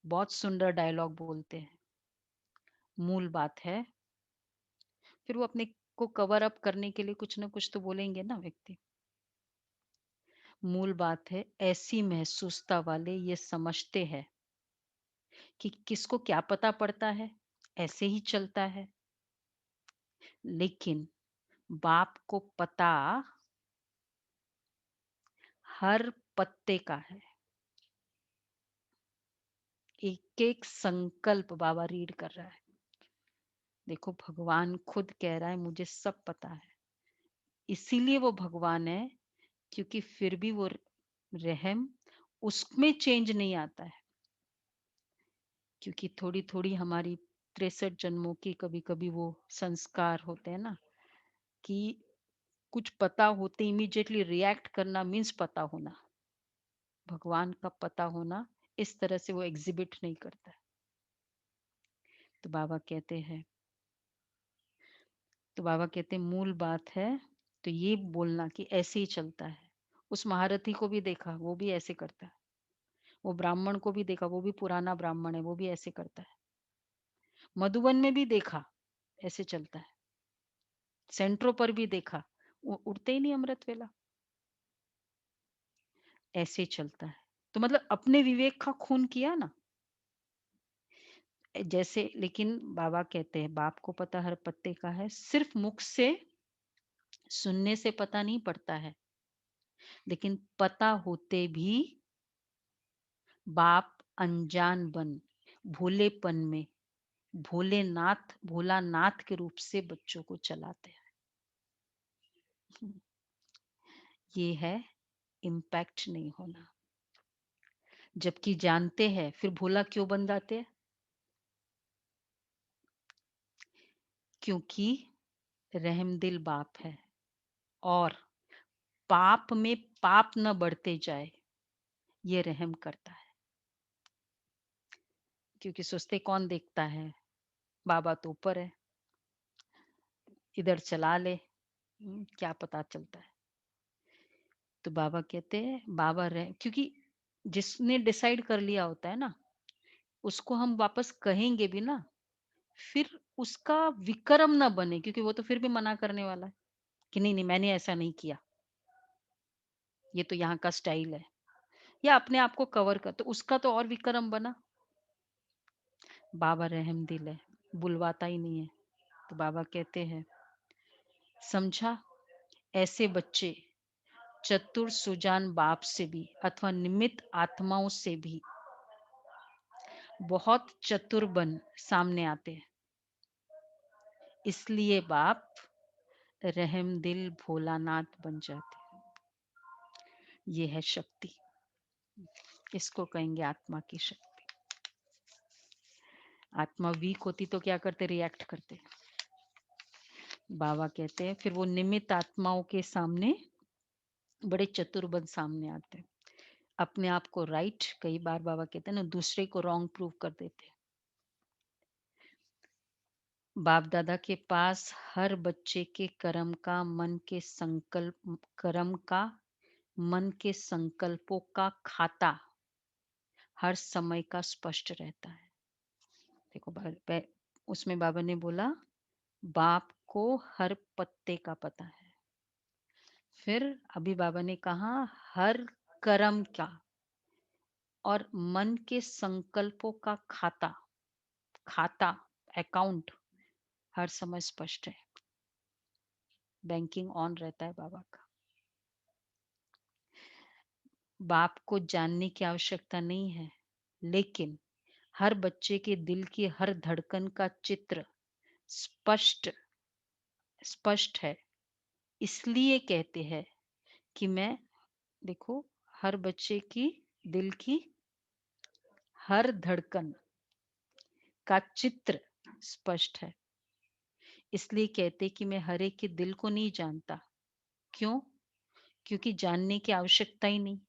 बहुत सुंदर डायलॉग बोलते हैं। मूल बात है, फिर वो अपने को कवर अप करने के लिए कुछ ना कुछ तो बोलेंगे ना व्यक्ति। मूल बात है, ऐसी महसूसता वाले ये समझते हैं कि किसको क्या पता पड़ता है, ऐसे ही चलता है। लेकिन बाप को पता हर पत्ते का है। एक एक संकल्प बाबा रीड कर रहा है। देखो भगवान खुद कह रहा है मुझे सब पता है। इसीलिए वो भगवान है, क्योंकि फिर भी वो रहम, उसमें चेंज नहीं आता है। क्योंकि थोड़ी थोड़ी हमारी 63 जन्मों की कभी कभी वो संस्कार होते हैं ना, कि कुछ पता होते इमीडिएटली रिएक्ट करना मीन्स पता होना। भगवान का पता होना इस तरह से वो एग्जिबिट नहीं करता है। तो बाबा कहते हैं, मूल बात है, तो ये बोलना कि ऐसे ही चलता है। उस महारथी को भी देखा, वो भी ऐसे करता है। वो ब्राह्मण को भी देखा, वो भी पुराना ब्राह्मण है, वो भी ऐसे करता है। मधुबन में भी देखा, ऐसे चलता है। सेंट्रो पर भी देखा, वो उठते ही नहीं अमृत वेला, ऐसे चलता है। तो मतलब अपने विवेक का खून किया ना, जैसे। लेकिन बाबा कहते हैं, बाप को पता हर पत्ते का है, सिर्फ मुख से सुनने से पता नहीं पड़ता है, लेकिन पता होते भी बाप अनजान बन भोलेपन में भोलानाथ के रूप से बच्चों को चलाते हैं। ये है इम्पैक्ट नहीं होना। जबकि जानते हैं, फिर भोला क्यों बन जाते हैं? क्योंकि रहमदिल बाप है, और पाप में पाप न बढ़ते जाए, ये रहम करता है। क्योंकि सोचते कौन देखता है, बाबा तो ऊपर है, इधर चला ले, क्या पता चलता है। तो बाबा कहते हैं बाबा रह क्योंकि जिसने डिसाइड कर लिया होता है ना, उसको हम वापस कहेंगे भी ना, फिर उसका विक्रम ना बने क्योंकि वो तो फिर भी मना करने वाला है कि नहीं, नहीं मैंने ऐसा नहीं किया, ये तो यहाँ का स्टाइल है। या अपने आप को कवर कर तो उसका तो और विक्रम बना। बाबा रहमदिल है, बुलवाता ही नहीं है। तो बाबा कहते हैं, समझा ऐसे बच्चे चतुर सुजान बाप से भी अथवा निमित्त आत्माओं से भी बहुत चतुर बन सामने आते हैं। इसलिए बाप रहमदिल भोलानाथ बन जाते हैं। ये है शक्ति, इसको कहेंगे आत्मा की शक्ति। आत्मा वीक होती तो क्या करते, रिएक्ट करते। बाबा कहते हैं फिर वो निमित्त आत्माओं के सामने बड़े चतुर बन सामने आते हैं। अपने आप को राइट, कई बार बाबा कहते हैं ना, दूसरे को रॉन्ग प्रूव कर देते हैं। बाप दादा के पास हर बच्चे के कर्म का मन के संकल्पों का खाता हर समय का स्पष्ट रहता है। देखो उसमें बाबा ने बोला बाप को हर पत्ते का पता है। फिर अभी बाबा ने कहा हर कर्म का और मन के संकल्पों का खाता खाता अकाउंट हर समय स्पष्ट है। बैंकिंग ऑन रहता है बाबा का। बाप को जानने की आवश्यकता नहीं है, लेकिन हर बच्चे के दिल की हर धड़कन का चित्र स्पष्ट स्पष्ट है। इसलिए कहते हैं कि मैं देखो हर बच्चे की दिल की हर धड़कन का चित्र स्पष्ट है। इसलिए कहते कि मैं हर एक के दिल को नहीं जानता। क्यों? क्योंकि जानने की आवश्यकता ही नहीं,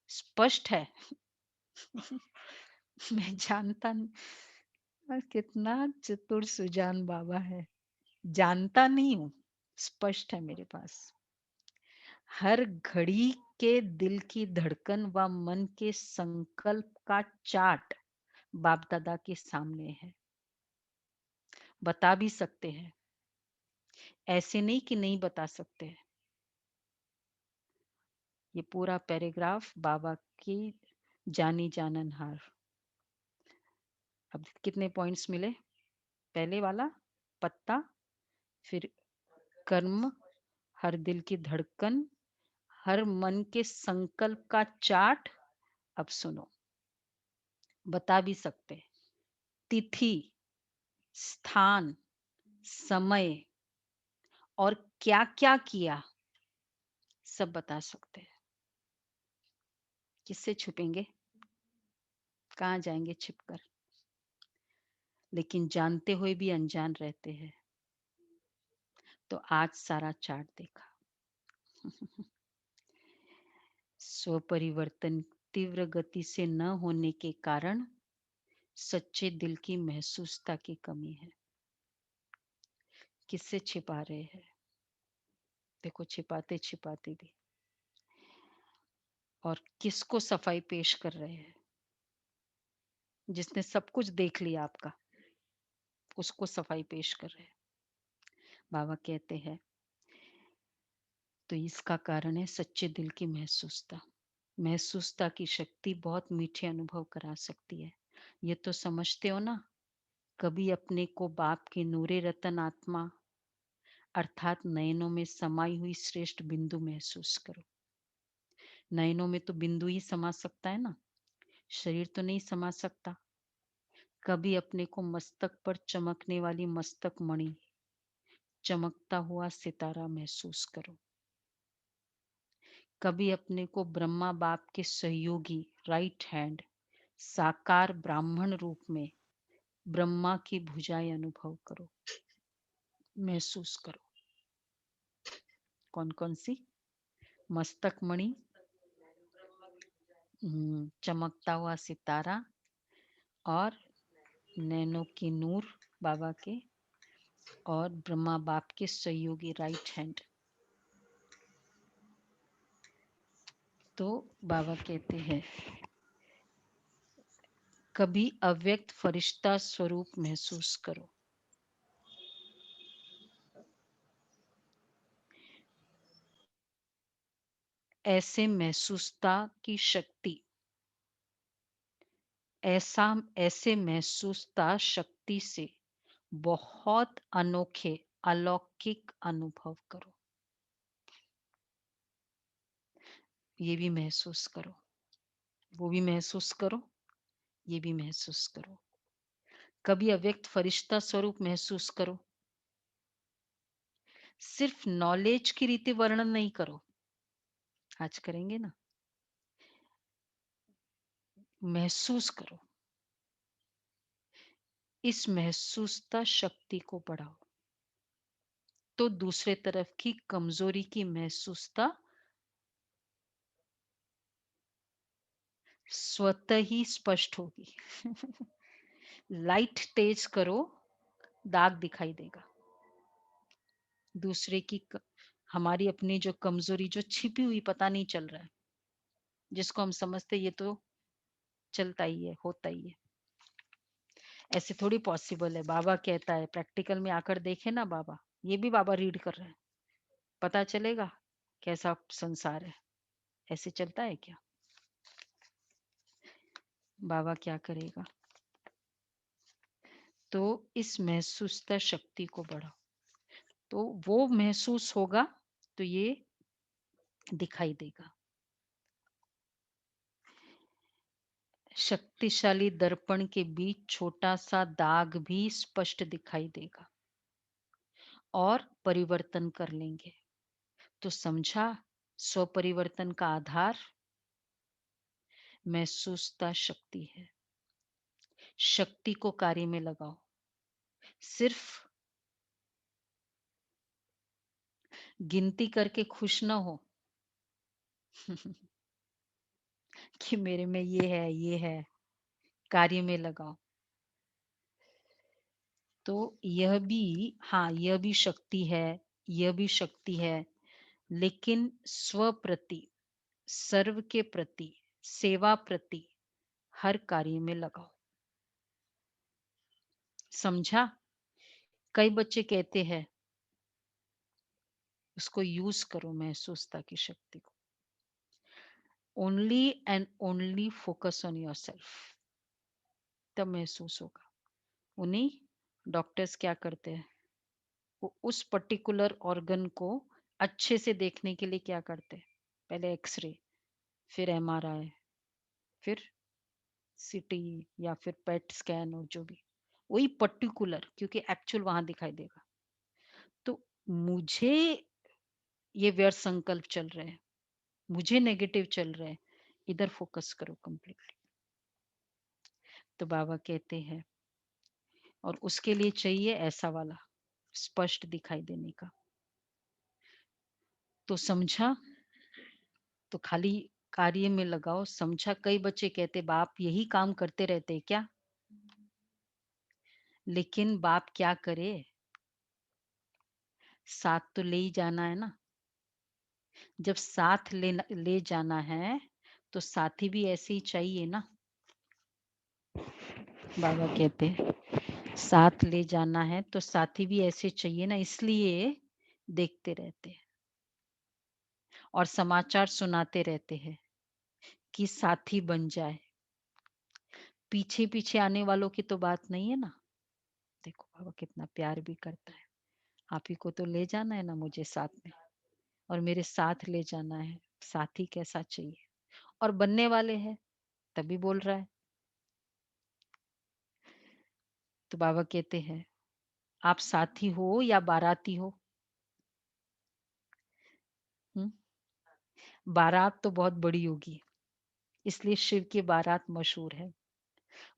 स्पष्ट है। मैं जानता नहीं। कितना चतुर सुजान बाबा है। जानता नहीं हूं, स्पष्ट है मेरे पास। हर घड़ी के दिल की धड़कन व मन के संकल्प का चार्ट बाप दादा के सामने है। बता भी सकते हैं, ऐसे नहीं कि नहीं बता सकते। ये पूरा पैराग्राफ बाबा की जानी जाननहार। अब कितने पॉइंट्स मिले? पहले वाला पत्ता, फिर कर्म, हर दिल की धड़कन, हर मन के संकल्प का चार्ट। अब सुनो, बता भी सकते, तिथि, स्थान, समय और क्या क्या किया, सब बता सकते हैं। किससे छुपेंगे? कहाँ जाएंगे छिपकर? लेकिन जानते हुए भी अनजान रहते हैं। तो आज सारा चार्ट देखा। स्वपरिवर्तन तीव्र गति से न होने के कारण सच्चे दिल की महसूसता की कमी है। किससे छिपा रहे हैं? देखो छिपाते छिपाते भी। और किसको सफाई पेश कर रहे हैं? जिसने सब कुछ देख लिया आपका, उसको सफाई पेश कर रहे हैं। बाबा कहते हैं तो इसका कारण है सच्चे दिल की महसूसता। महसूसता की शक्ति बहुत मीठे अनुभव करा सकती है। ये तो समझते हो ना। कभी अपने को बाप की नूरे रतन आत्मा अर्थात नयनों में समाई हुई श्रेष्ठ बिंदु महसूस करो। नयनों में तो बिंदु ही समा सकता है ना, शरीर तो नहीं समा सकता। कभी अपने को मस्तक पर चमकने वाली मस्तक मणि, चमकता हुआ सितारा महसूस करो। कभी अपने को ब्रह्मा बाप के सहयोगी राइट हैंड साकार ब्राह्मण रूप में ब्रह्मा की भुजाएं अनुभव करो, महसूस करो। कौन कौन सी? मस्तक मणि, चमकता हुआ सितारा और नैनो की नूर बाबा के और ब्रह्मा बाप के सहयोगी राइट हैंड। तो बाबा कहते हैं, कभी अव्यक्त फरिश्ता स्वरूप महसूस करो। ऐसे महसूसता शक्ति से बहुत अनोखे अलौकिक अनुभव करो। ये भी महसूस करो, वो भी महसूस करो, ये भी महसूस करो। कभी अव्यक्त फरिश्ता स्वरूप महसूस करो। सिर्फ नॉलेज की रीति वर्णन नहीं करो, आज करेंगे ना, महसूस करो। इस महसूसता शक्ति को बढ़ाओ तो दूसरे तरफ की कमजोरी की महसूसता स्वतः ही स्पष्ट होगी। लाइट तेज करो, दाग दिखाई देगा। दूसरे की हमारी अपनी जो कमजोरी जो छिपी हुई पता नहीं चल रहा है, जिसको हम समझते ये तो चलता ही है, होता ही है, ऐसे थोड़ी पॉसिबल है। बाबा कहता है प्रैक्टिकल में आकर देखे ना बाबा, ये भी बाबा रीड कर रहे हैं, पता चलेगा कैसा संसार है। ऐसे चलता है क्या? बाबा क्या करेगा? तो इस महसूसता शक्ति को बढ़ाओ तो वो महसूस होगा, तो ये दिखाई देगा। शक्तिशाली दर्पण के बीच छोटा सा दाग भी स्पष्ट दिखाई देगा और परिवर्तन कर लेंगे। तो समझा, स्वपरिवर्तन का आधार महसूसता शक्ति है। शक्ति को कार्य में लगाओ। सिर्फ गिनती करके खुश ना हो कि मेरे में ये है, कार्य में लगाओ। तो यह भी, हाँ, यह भी शक्ति है, यह भी शक्ति है, लेकिन स्व प्रति, सर्व के प्रति, सेवा प्रति हर कार्य में लगाओ। समझा? कई बच्चे कहते हैं उसको यूज करो महसूसता की शक्ति को। Only and only focus on yourself, तब महसूस होगा। उन्हीं डॉक्टर्स क्या करते हैं, वो उस पर्टिकुलर ऑर्गन को अच्छे से देखने के लिए क्या करते हैं, पहले एक्सरे, फिर एमआरआई, फिर सीटी या फिर पेट स्कैन और जो भी, वही पर्टिकुलर, क्योंकि एक्चुअल वहां दिखाई देगा। तो मुझे ये व्यर्थ संकल्प चल रहे हैं, मुझे नेगेटिव चल रहे हैं, इधर फोकस करो कंप्लीटली। तो बाबा कहते हैं, और उसके लिए चाहिए ऐसा वाला स्पष्ट दिखाई देने का। तो समझा, तो खाली कार्य में लगाओ। समझा? कई बच्चे कहते बाप यही काम करते रहते क्या, लेकिन बाप क्या करे, साथ तो ले ही जाना है ना। जब साथ ले जाना है तो साथी भी ऐसे ही चाहिए ना। बाबा कहते साथ ले जाना है तो साथी भी ऐसे चाहिए ना, इसलिए देखते रहते हैं और समाचार सुनाते रहते हैं कि साथी बन जाए। पीछे पीछे आने वालों की तो बात नहीं है ना। देखो बाबा कितना प्यार भी करता है। आप ही को तो ले जाना है ना मुझे साथ में, और मेरे साथ ले जाना है। साथी कैसा चाहिए, और बनने वाले हैं, तभी बोल रहा है। तो बाबा कहते हैं आप साथी हो या बाराती हो। हम्म, बारात तो बहुत बड़ी होगी, इसलिए शिव की बारात मशहूर है।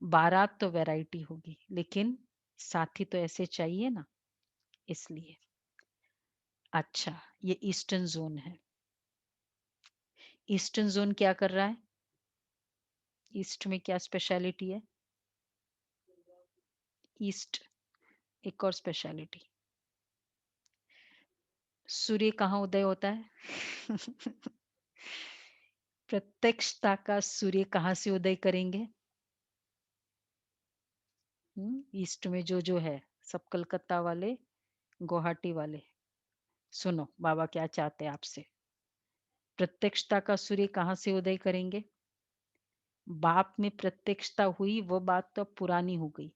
बारात तो वैरायटी होगी, लेकिन साथी तो ऐसे चाहिए ना, इसलिए। अच्छा, ये ईस्टर्न जोन है। ईस्टर्न जोन क्या कर रहा है? ईस्ट में क्या स्पेशलिटी है? ईस्ट एक और स्पेशलिटी, सूर्य कहाँ उदय होता है? प्रत्यक्षता का सूर्य कहाँ से उदय करेंगे? ईस्ट में जो है, सब कलकत्ता वाले, गुवाहाटी वाले, सुनो बाबा क्या चाहते हैं आपसे। प्रत्यक्षता का सूर्य कहाँ से उदय करेंगे? बाप में प्रत्यक्षता हुई वो बात तो अब पुरानी हो गई।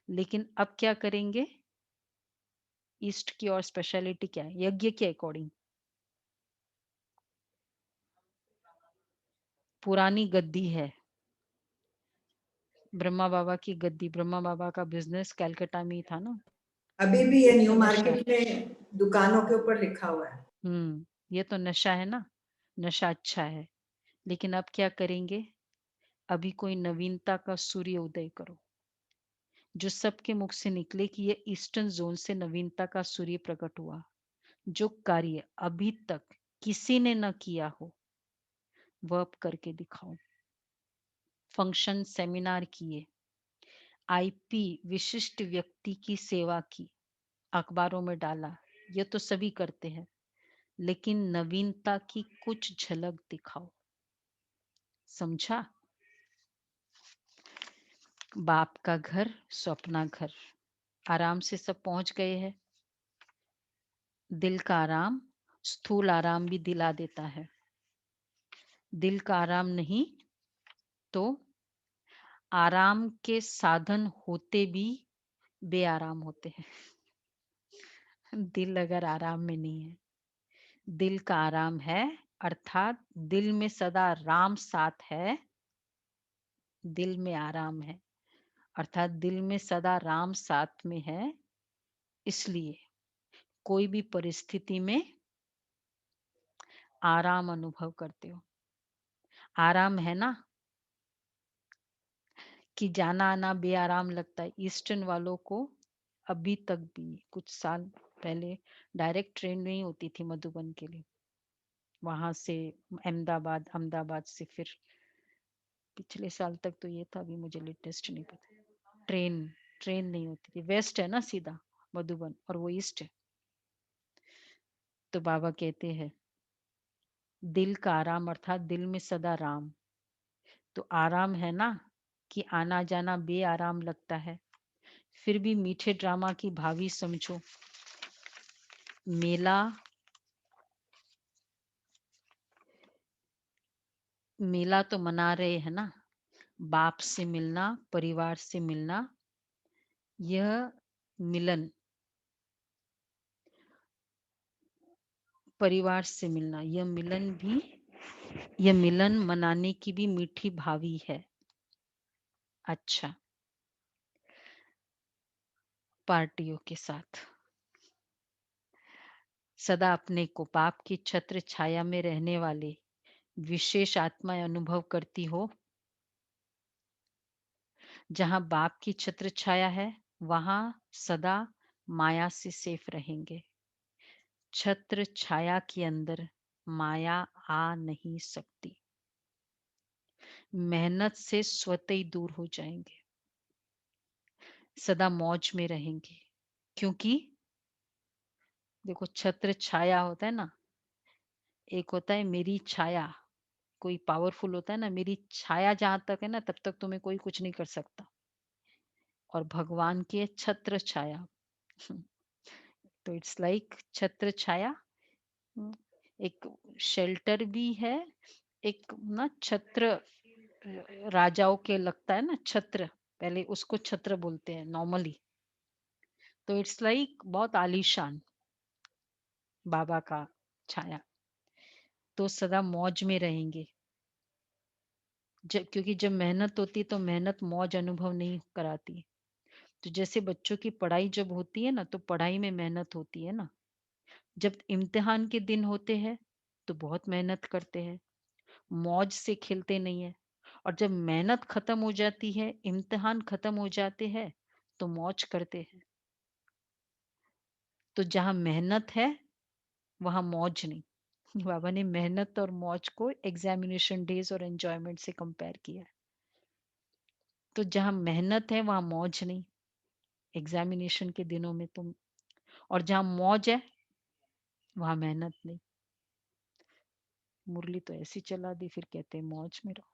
लेकिन अब क्या करेंगे? ईस्ट की और स्पेशलिटी क्या है? यज्ञ के अकॉर्डिंग पुरानी गद्दी है। ब्रह्मा बाबा की गद्दी, ब्रह्मा बाबा का बिजनेस कलकत्ता में ही था ना। अभी भी ये ये न्यू तो नशा है। मार्केट में दुकानों के ऊपर लिखा हुआ है। ये तो नशा है ना। नशा अच्छा है। लेकिन अब क्या करेंगे? अभी कोई नवीनता का सूर्य उदय करो, जो सबके मुख से निकले कि ये ईस्टर्न जोन से नवीनता का सूर्य प्रकट हुआ। जो कार्य अभी तक किसी ने न किया हो वह अब करके दिखाओ। फंक्शन सेमिनार किए, आईपी विशिष्ट व्यक्ति की सेवा की, अखबारों में डाला, ये तो सभी करते हैं। लेकिन नवीनता की कुछ झलक दिखाओ। समझा? बाप का घर, स्वप्ना घर, आराम से सब पहुंच गए हैं। दिल का आराम, स्थूल आराम भी दिला देता है। दिल का आराम नहीं तो आराम के साधन होते भी बेआराम होते हैं। दिल अगर आराम में नहीं है, दिल का आराम है, अर्थात दिल में सदा राम साथ है, दिल में आराम है, अर्थात दिल में सदा राम साथ में है। इसलिए कोई भी परिस्थिति में आराम अनुभव करते हो। आराम है ना कि जाना आना बेआराम लगता है। ईस्टर्न वालों को अभी तक भी कुछ साल पहले डायरेक्ट ट्रेन नहीं होती थी मधुबन के लिए, वहां से अहमदाबाद, अहमदाबाद से फिर पिछले साल तक तो ये था, अभी मुझे लेटेस्ट नहीं पता। ट्रेन ट्रेन नहीं होती थी। वेस्ट है ना सीधा मधुबन, और वो ईस्ट है। तो बाबा कहते हैं दिल का आराम, अर्थात दिल में सदा राम। तो आराम है ना कि आना जाना बेआराम लगता है, फिर भी मीठे ड्रामा की भावी समझो। मेला मेला तो मना रहे हैं ना, बाप से मिलना, परिवार से मिलना, यह मिलन, परिवार से मिलना, यह मिलन मनाने की भी मीठी भावी है। अच्छा, पार्टियों के साथ सदा अपने को बाप की छत्र छाया में रहने वाले विशेष आत्माएं अनुभव करती हो। जहां बाप की छत्र छाया है वहां सदा माया से सेफ रहेंगे। छत्र छाया के अंदर माया आ नहीं सकती। मेहनत से स्वतः ही दूर हो जाएंगे, सदा मौज में रहेंगे। क्योंकि देखो छत्र छाया होता है ना, एक होता है मेरी छाया, कोई पावरफुल होता है ना, मेरी छाया जहां तक है ना तब तक तुम्हें कोई कुछ नहीं कर सकता। और भगवान की है छत्र छाया। तो इट्स लाइक छत्र छाया। हम्म, एक शेल्टर भी है, एक ना छत्र, राजाओं के लगता है ना छत्र, पहले उसको छत्र बोलते हैं नॉर्मली। तो इट्स लाइक बहुत आलीशान बाबा का छाया। तो सदा मौज में रहेंगे। क्योंकि जब मेहनत होती है तो मेहनत मौज अनुभव नहीं कराती। तो जैसे बच्चों की पढ़ाई जब होती है ना तो पढ़ाई में मेहनत होती है ना, जब इम्तिहान के दिन होते हैं तो बहुत मेहनत करते हैं, मौज से खेलते नहीं है। और जब मेहनत खत्म हो जाती है, इम्तिहान खत्म हो जाते हैं तो मौज करते हैं। तो जहां मेहनत है वहां मौज नहीं। बाबा ने मेहनत और मौज को एग्जामिनेशन डेज और एंजॉयमेंट से कंपेयर किया है। तो जहां मेहनत है वहां मौज नहीं, एग्जामिनेशन के दिनों में तुम, और जहां मौज है वहां मेहनत नहीं। मुरली तो ऐसी चला दी, फिर कहते हैं मौज में रहो।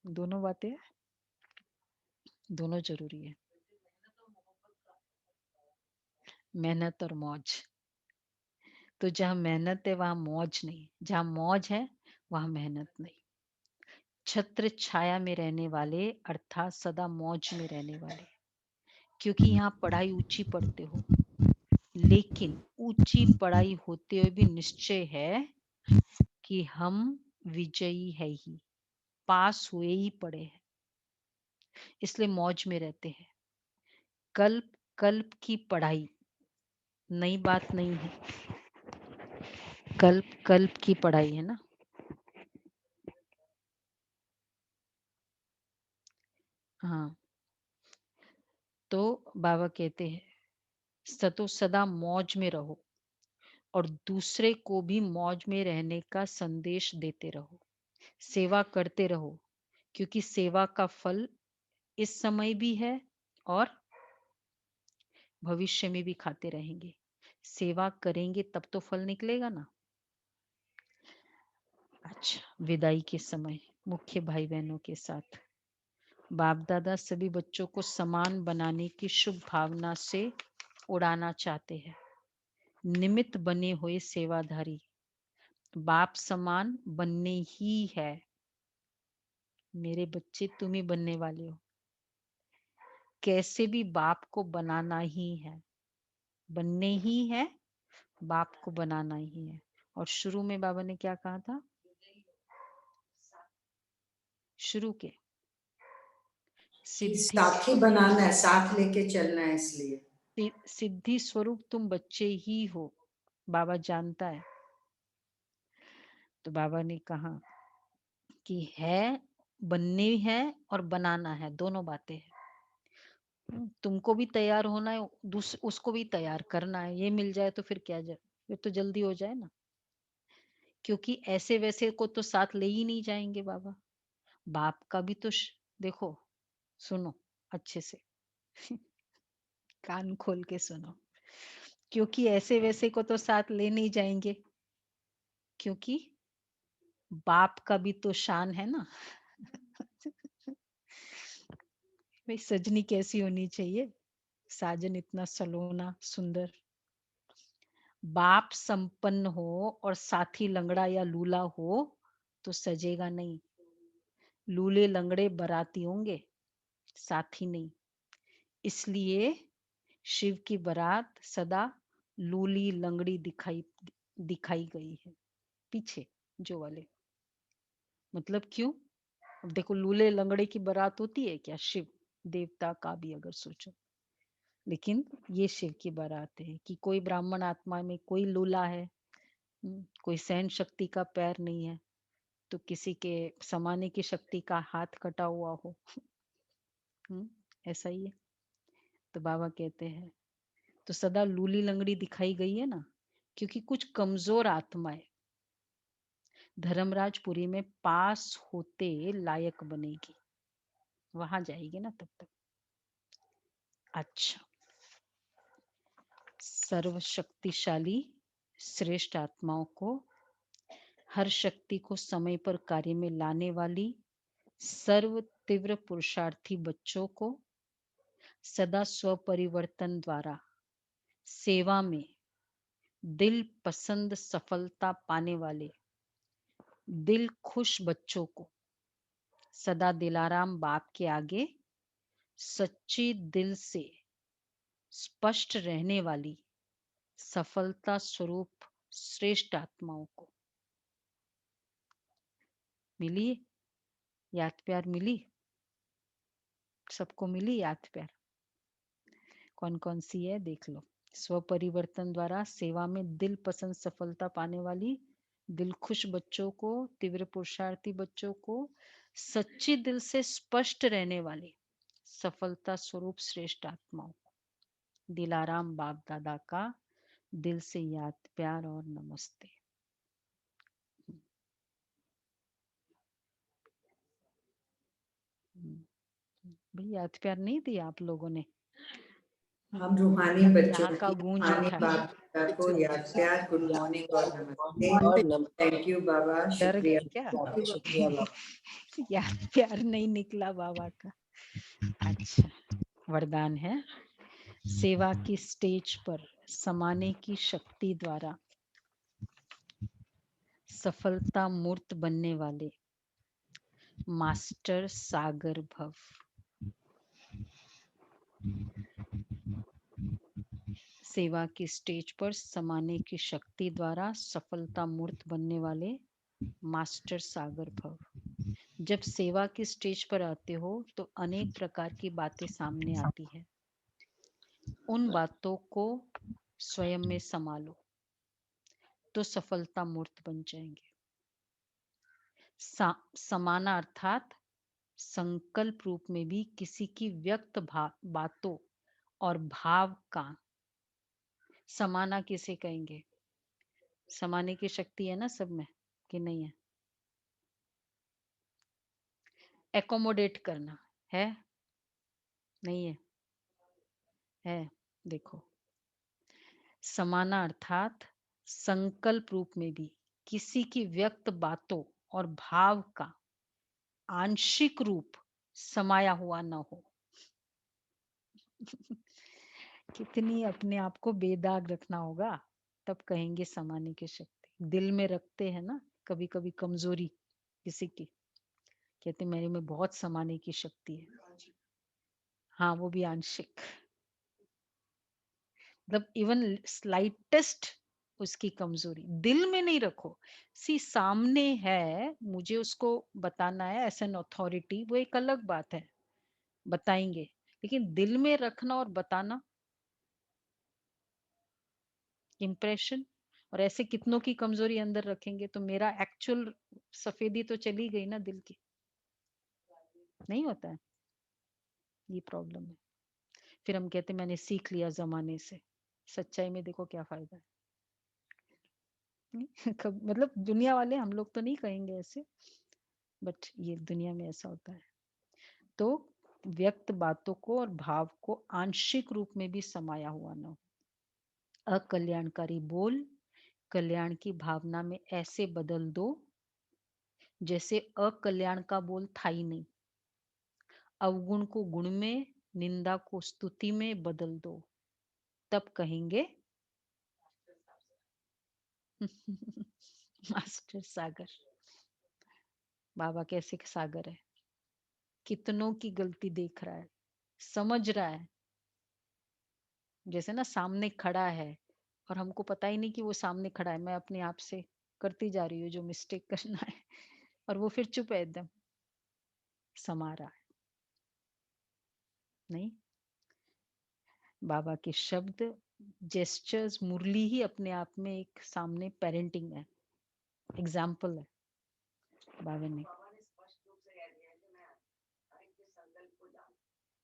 दोनों बातें, दोनों जरूरी है, मेहनत और मौज। तो जहाँ मेहनत है वहां मौज नहीं, जहाँ मौज है वहां मेहनत नहीं। छत्र छाया में रहने वाले अर्थात सदा मौज में रहने वाले, क्योंकि यहाँ पढ़ाई ऊंची पढ़ते हो, लेकिन ऊंची पढ़ाई होते हुए भी निश्चय है कि हम विजयी है ही, पास हुए ही पड़े हैं, इसलिए मौज में रहते हैं। कल्प कल्प की पढ़ाई नई बात नहीं है, कल्प कल्प की पढ़ाई है ना। हाँ, तो बाबा कहते हैं सतो सदा मौज में रहो और दूसरे को भी मौज में रहने का संदेश देते रहो, सेवा करते रहो, क्योंकि सेवा का फल इस समय भी है और भविष्य में भी खाते रहेंगे। सेवा करेंगे तब तो फल निकलेगा ना। अच्छा, विदाई के समय मुख्य भाई बहनों के साथ बाप दादा सभी बच्चों को समान बनाने की शुभ भावना से उड़ाना चाहते हैं। निमित्त बने हुए सेवाधारी बाप समान बनने ही है। मेरे बच्चे तुम ही बनने वाले हो, कैसे भी बाप को बनाना ही है, बनने ही है, बाप को बनाना ही है। और शुरू में बाबा ने क्या कहा था, शुरू के कि सिद्धि साथी बनाना है, साथ लेके चलना है, इसलिए सिद्धि स्वरूप तुम बच्चे ही हो, बाबा जानता है। तो बाबा ने कहा कि है, बनने है और बनाना है, दोनों बातें हैं। तुमको भी तैयार होना है, उसको भी तैयार करना है। ये मिल जाए तो फिर क्या जाए, फिर तो जल्दी हो जाए ना। क्योंकि ऐसे वैसे को तो साथ ले ही नहीं जाएंगे बाबा। बाप का भी तो देखो, सुनो अच्छे से, कान खोल के सुनो। क्योंकि ऐसे वैसे को तो साथ ले नहीं जाएंगे, क्योंकि बाप का भी तो शान है ना। भाई सजनी कैसी होनी चाहिए, साजन इतना सलोना सुंदर। बाप संपन्न हो और साथी लंगड़ा या लूला हो तो सजेगा नहीं। लूले लंगड़े बराती होंगे, साथी नहीं। इसलिए शिव की बारात सदा लूली लंगड़ी दिखाई दिखाई गई है पीछे जो वाले। मतलब क्यों, अब देखो लूले लंगड़े की बारात होती है क्या, शिव देवता का भी अगर सोचो, लेकिन ये शिव की बारात है कि कोई ब्राह्मण आत्मा में कोई लूला है, कोई सहन शक्ति का पैर नहीं है, तो किसी के समाने की शक्ति का हाथ कटा हुआ हो। ऐसा ही है। तो बाबा कहते हैं तो सदा लूली लंगड़ी दिखाई गई है ना, क्योंकि कुछ कमजोर आत्माएं धर्मराजपुरी में पास होते लायक बनेगी, वहां जाएगी ना तब तक। अच्छा, सर्वशक्तिशाली श्रेष्ठ आत्माओं को, हर शक्ति को समय पर कार्य में लाने वाली सर्व तीव्र पुरुषार्थी बच्चों को, सदा स्वपरिवर्तन द्वारा सेवा में दिल पसंद सफलता पाने वाले दिल खुश बच्चों को, सदा दिलाराम बाप के आगे सच्चे दिल से स्पष्ट रहने वाली सफलता स्वरूप श्रेष्ठ आत्माओं को मिली, याद प्यार मिली, सबको मिली याद प्यार। कौन कौन सी है देख लो। स्व परिवर्तन द्वारा सेवा में दिल पसंद सफलता पाने वाली दिल खुश बच्चों को, तीव्र पुरुषार्थी बच्चों को, सच्चे दिल से स्पष्ट रहने वाली सफलता स्वरूप श्रेष्ठ आत्माओं, दिलाराम बाप दादा का दिल से याद प्यार और नमस्ते। भाई याद प्यार नहीं दिया आप लोगों ने, हम रूहानी बच्चों जहाँ का की गूंज रूहानी उठा। बाप दादा को याद प्यार गुड मॉर्निंग और नमस्ते। थैंक यू बाबा, डर शुक्रिया गए क्या? बाबा। शुक्रिया बाबा। याद प्यार नहीं निकला बाबा का। अच्छा, वरदान है, सेवा की स्टेज पर समाने की शक्ति द्वारा सफलता मूर्त बनने वाले मास्टर सागर भव। सेवा की स्टेज पर समाने की शक्ति द्वारा सफलता मूर्त बनने वाले मास्टर सागर भव। जब सेवा की स्टेज पर आते हो तो अनेक प्रकार की बातें सामने आती है। उन बातों को स्वयं में संभालो तो सफलता मूर्त बन जाएंगे। समाना अर्थात संकल्प रूप में भी किसी की व्यक्त बातों और भाव का समाना किसे कहेंगे? समाने की शक्ति है ना सब में कि नहीं है? एकोमोडेट करना है, नहीं है? है, देखो, समाना अर्थात संकल्प रूप में भी किसी की व्यक्त बातों और भाव का आंशिक रूप समाया हुआ न हो। कितनी अपने आप को बेदाग रखना होगा, तब कहेंगे समाने की शक्ति। दिल में रखते हैं ना कभी कभी कमजोरी किसी की, कहते मेरे में बहुत समाने की शक्ति है। हाँ, वो भी आंशिक, मतलब इवन स्लाइटेस्ट उसकी कमजोरी दिल में नहीं रखो। सी सामने है, मुझे उसको बताना है एज एन अथॉरिटी, वो एक अलग बात है, बताएंगे, लेकिन दिल में रखना और बताना, इम्प्रेशन। और ऐसे कितनों की कमजोरी अंदर रखेंगे तो मेरा एक्चुअल सफेदी तो चली गई ना दिल की। नहीं होता है, ये प्रॉब्लम है। फिर हम कहते मैंने सीख लिया जमाने से, सच्चाई में देखो क्या फायदा है। मतलब दुनिया वाले, हम लोग तो नहीं कहेंगे ऐसे, बट ये दुनिया में ऐसा होता है। तो व्यक्त बातों को और भाव को आंशिक रूप में भी समाया हुआ न हो। अकल्याणकारी बोल कल्याण की भावना में ऐसे बदल दो जैसे अकल्याण का बोल था ही नहीं। अवगुण को गुण में, निंदा को स्तुति में बदल दो, तब कहेंगे मास्टर सागर। बाबा कैसे सागर है, कितनों की गलती देख रहा है, समझ रहा है। जैसे ना सामने खड़ा है और हमको पता ही नहीं कि वो सामने खड़ा है, मैं अपने आप से करती जा रही हूँ जो मिस्टेक करना है, और वो फिर चुप है एकदम, समा रहा है। नहीं, बाबा के शब्द, जेस्चर्स, मुरली ही अपने आप में एक सामने पेरेंटिंग है, एग्जाम्पल है बाबा ने।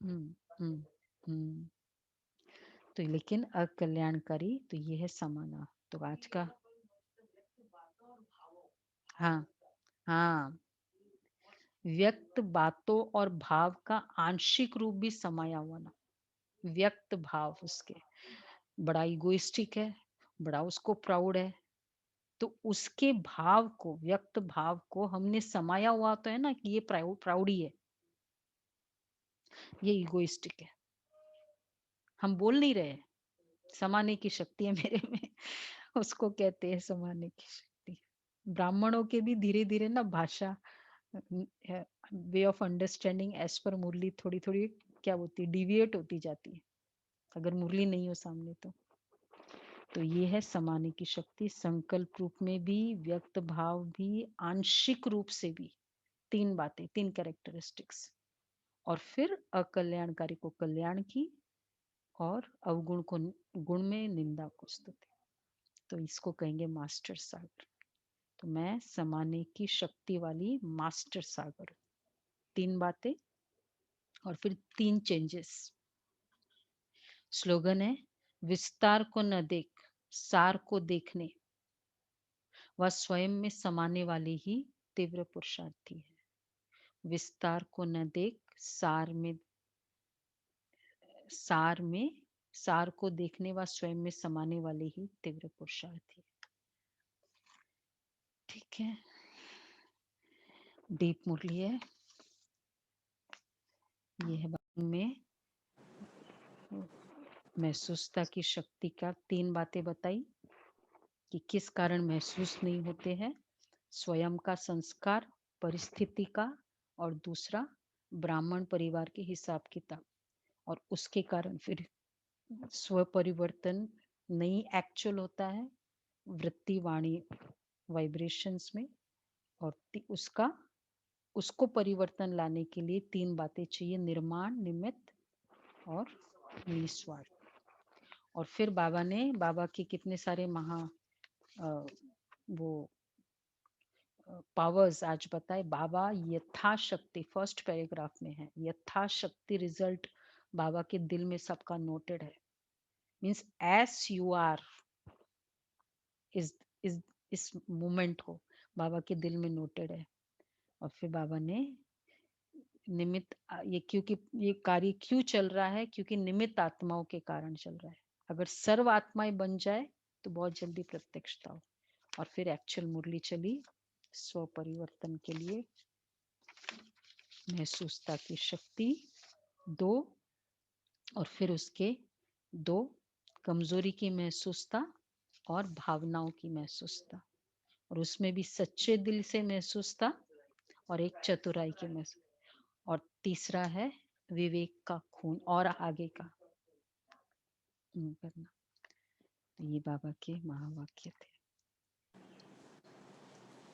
हम्म हम्म हम्म। तो लेकिन अकल्याणकारी तो ये है समाना। तो आज का, हाँ हाँ, व्यक्त बातों और भाव का आंशिक रूप भी समाया हुआ ना, व्यक्त भाव उसके, बड़ा इगोइस्टिक है, बड़ा उसको प्राउड है, तो उसके भाव को, व्यक्त भाव को हमने समाया हुआ तो है ना कि ये प्राउडी है, ये इगोइस्टिक है, हम बोल नहीं रहे, समाने की शक्ति है मेरे में। उसको कहते हैं समाने की शक्ति। ब्राह्मणों के भी धीरे धीरे ना भाषा, way of understanding as per मुरली थोड़ी थोड़ी क्या होती है, डिविएट होती जाती है, अगर मुरली नहीं हो सामने तो ये है समाने की शक्ति, संकल्प रूप में भी, व्यक्त भाव भी, आंशिक रूप से भी। तीन बातें, तीन कैरेक्टरिस्टिक्स। और फिर अकल्याणकारी को कल्याण की, और अवगुण को गुण में, निंदा को स्तुति। तो इसको कहेंगे मास्टर सागर। तो मैं समाने की शक्ति वाली मास्टर सागर। तीन बातें और फिर तीन चेंजेस। स्लोगन है, विस्तार को न देख, सार को देखने, वह स्वयं में समाने वाली ही तीव्र पुरुषार्थी है। विस्तार को न देख, सार में सार को देखने व स्वयं में समाने वाले ही तीव्र पुरुषार्थी। ठीक है, डीप मुरली है ये है में महसूसता की शक्ति का 3 बातें बताई कि किस कारण महसूस नहीं होते हैं, स्वयं का संस्कार, परिस्थिति का, और दूसरा ब्राह्मण परिवार के हिसाब किताब, और उसके कारण फिर स्व परिवर्तन नहीं एक्चुअल होता है वृत्ति वाणी वाइब्रेशंस में, और उसको परिवर्तन लाने के लिए 3 बातें चाहिए, निर्माण, निमित्त और निस्वार्थ। और फिर बाबा के कितने सारे वो पावर्स आज बताए। बाबा यथाशक्ति, फर्स्ट पैराग्राफ में है, यथाशक्ति रिजल्ट बाबा के दिल में सबका नोटेड है। मीन्स एस यू आर इस मोमेंट को बाबा के दिल में नोटेड है। और फिर बाबा ने निमित्त, ये क्योंकि ये कार्य क्यों चल रहा है, क्योंकि निमित्त आत्माओं के कारण चल रहा है। अगर सर्व आत्माएं बन जाए तो बहुत जल्दी प्रत्यक्षता हो। और फिर एक्चुअल मुरली चली स्व परिवर्तन के लिए, महसूसता की शक्ति 2, और फिर उसके 2 कमजोरी की महसूसता और भावनाओं की महसूसता, और उसमें भी सच्चे दिल से महसूसता और एक चतुराई की महसूस, और तीसरा है विवेक का खून और आगे का करना। तो ये बाबा के महावाक्य थे।